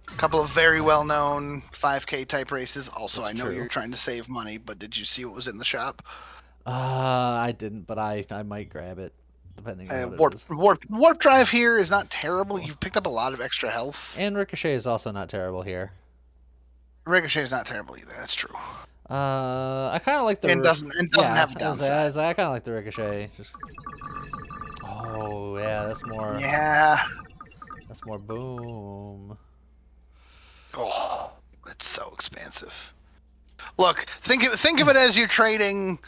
A couple of very well-known 5K type races. Also, That's I know true. you're trying to save money, but did you see what was in the shop? I didn't, but I might grab it, depending on what it is. Warp Drive here is not terrible. You've picked up a lot of extra health. And Ricochet is also not terrible here. Ricochet is not terrible either. That's true. I kind of like the. And doesn't have a downside. I kind of like the Ricochet. Oh yeah, that's more. Yeah. That's more boom. Oh, it's so expensive. Look, think of it as you're trading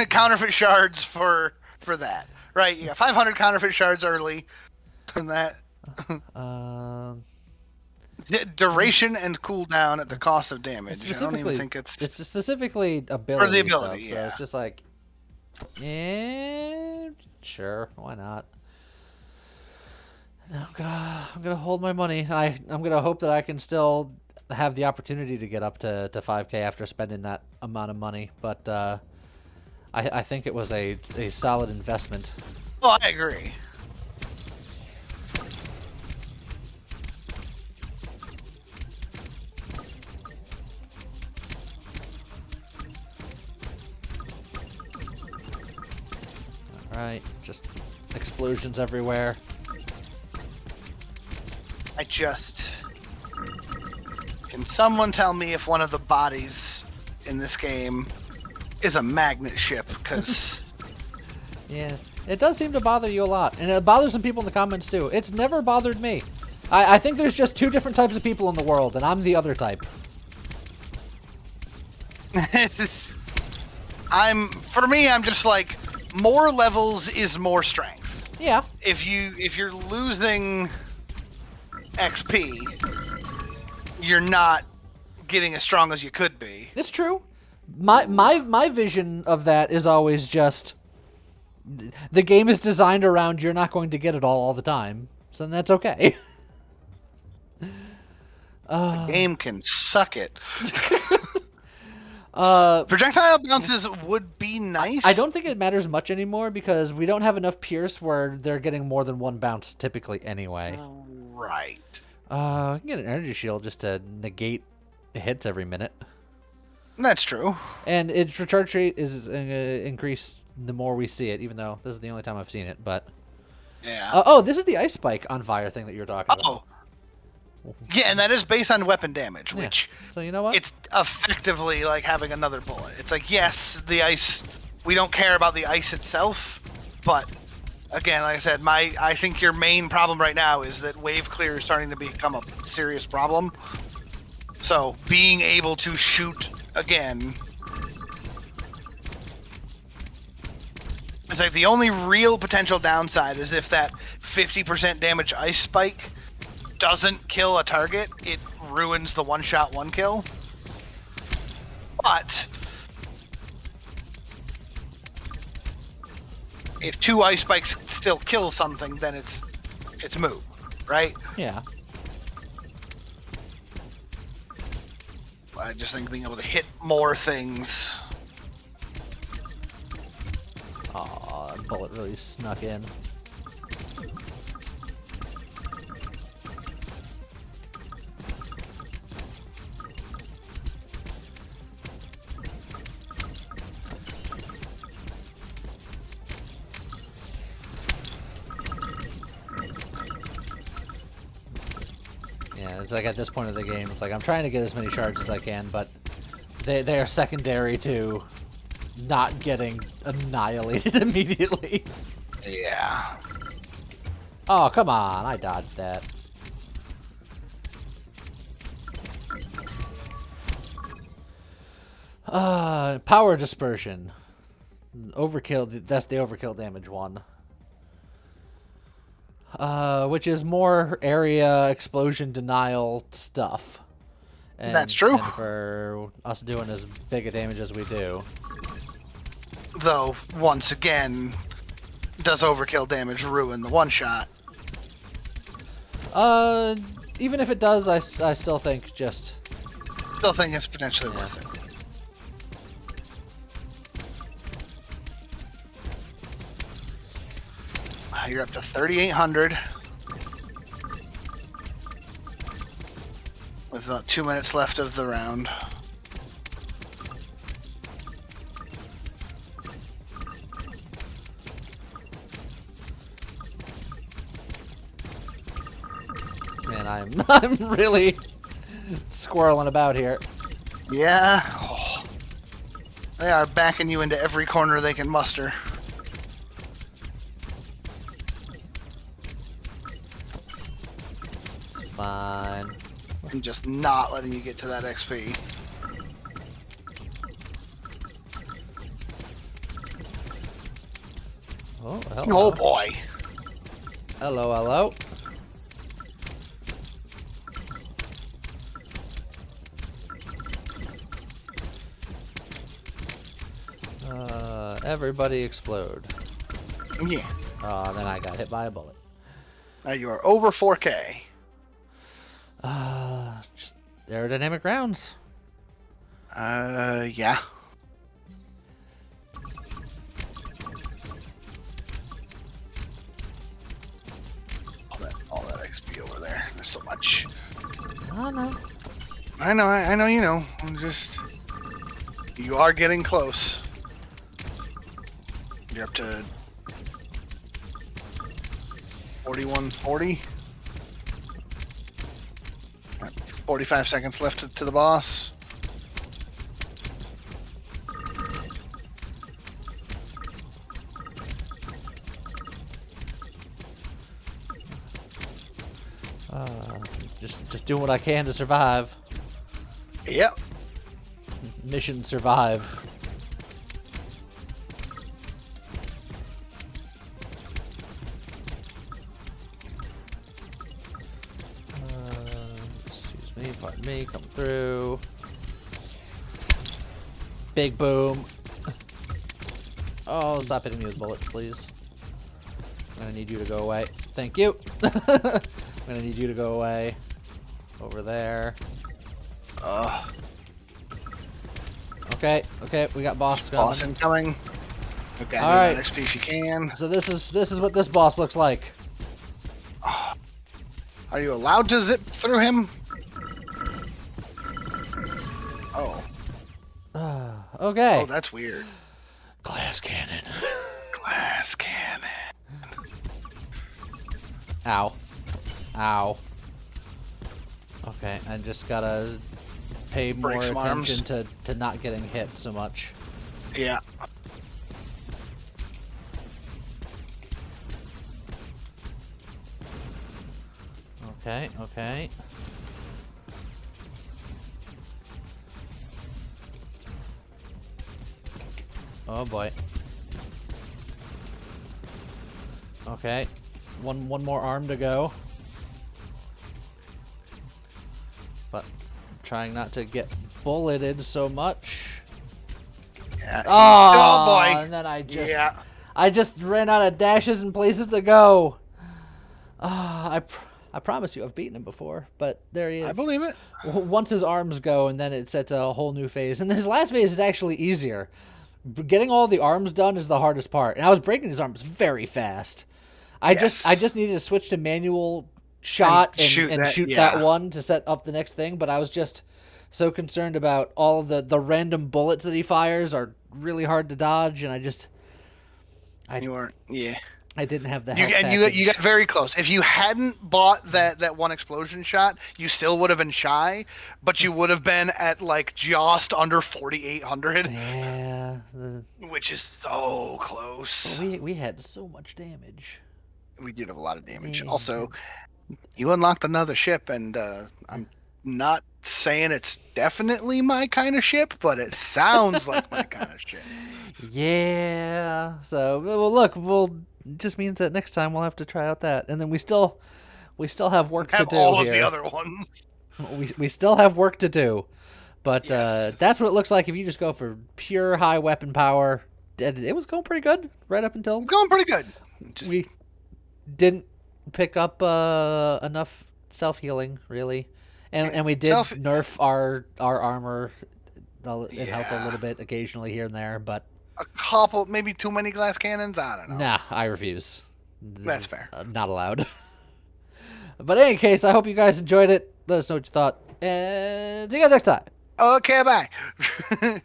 counterfeit shards for that, right? You got 500 counterfeit shards early, and that duration and cooldown at the cost of damage. I don't even think it's specifically ability. For the ability, stuff, yeah. So it's just like, yeah, sure, why not? I'm gonna hold my money. I'm gonna hope that I can still have the opportunity to get up to 5K after spending that amount of money. But I think it was a solid investment. Oh, I agree. All right, just explosions everywhere. Can someone tell me if one of the bodies in this game is a magnet ship? Because yeah, it does seem to bother you a lot, and it bothers some people in the comments too. It's never bothered me. I think there's just two different types of people in the world, and I'm the other type. I'm just like, more levels is more strength. Yeah. If you're losing XP, you're not getting as strong as you could be. It's true. My vision of that is always just the game is designed around you're not going to get it all the time, so that's okay. The game can suck it. Projectile bounces would be nice. I don't think it matters much anymore because we don't have enough Pierce where they're getting more than one bounce typically anyway. Right. I can get an energy shield just to negate hits every minute. That's true. And its recharge rate is increased the more we see it, even though this is the only time I've seen it. But yeah. This is the ice spike on fire thing that you're talking about. Oh. Yeah, and that is based on weapon damage, Yeah. which So you know what? it's effectively like having another bullet. It's like, yes, the ice, we don't care about the ice itself, but again, like I said, I think your main problem right now is that wave clear is starting to become a serious problem. So being able to shoot again, it's like the only real potential downside is if that 50% damage ice spike doesn't kill a target, it ruins the one-shot, one-kill. But if 2 ice spikes still kill something, then it's moot, right? Yeah. I just think being able to hit more things. Aw, that bullet really snuck in. Yeah, it's like at this point of the game, it's like I'm trying to get as many shards as I can, but they are secondary to not getting annihilated immediately. Yeah. Oh, come on. I dodged that. Power dispersion. Overkill, that's the overkill damage one. Which is more area explosion denial stuff. And, That's true. And for us doing as big a damage as we do. Though, once again, does overkill damage ruin the one-shot? Even if it does, I still think just... Still think it's potentially worth it. You're up to 3,800. With about 2 minutes left of the round. Man, I'm really squirreling about here. Yeah. Oh. They are backing you into every corner they can muster. Fine. And just not letting you get to that XP. Oh, hello. Oh boy. Hello, hello. Everybody explode. Yeah. Then I got hit by a bullet. Now you are over 4K. Just aerodynamic rounds. Yeah. All that XP over there. There's so much. Oh, no. I know you know. I'm just... You are getting close. You're up to 4140. 45 seconds left to the boss. Just doing what I can to survive. Yep. Mission survive. Excuse me, pardon me, come through. Big boom. Oh, stop hitting me with bullets, please. I'm gonna need you to go away. Thank you. I'm gonna need you to go away. Over there. Okay, we got boss coming. Boss incoming. Okay, all right. XP if you can. So this is what this boss looks like. Are you allowed to zip through him? Oh. Okay. Oh, that's weird. Glass cannon. Glass cannon. Ow. Ow. Okay, I just gotta pay more Break some attention arms. to not getting hit so much. Yeah. Okay. Oh boy. Okay. One more arm to go. But trying not to get bulleted so much. Yeah. Oh, Boy. and then I just ran out of dashes and places to go. I promise you I've beaten him before, but there he is. I believe it. Once his arms go, and then it sets a whole new phase. And his last phase is actually easier. Getting all the arms done is the hardest part. And I was breaking his arms very fast. I just needed to switch to manual shot and shoot that one to set up the next thing, but I was just so concerned about all the random bullets that he fires are really hard to dodge, and I didn't have the health package. You got very close. If you hadn't bought that one explosion shot, you still would have been shy, but you would have been at like just under 4,800. Yeah, which is so close. We had so much damage. We did have a lot of damage. Yeah. Also, you unlocked another ship, and I'm not saying it's definitely my kind of ship, but it sounds like my kind of ship. Yeah. So, well, look, just means that next time we'll have to try out that, and then we still have work to do all here. Of the other ones. We still have work to do, but Yes. that's what it looks like if you just go for pure high weapon power. It was going pretty good right up until Going pretty good. we didn't pick up enough self healing really, and we did nerf our armor and health a little bit occasionally here and there, but a couple, maybe too many glass cannons. I don't know. nah, I refuse. That's fair. Not allowed. But in any case, I hope you guys enjoyed it. Let us know what you thought, and see you guys next time. Okay, bye.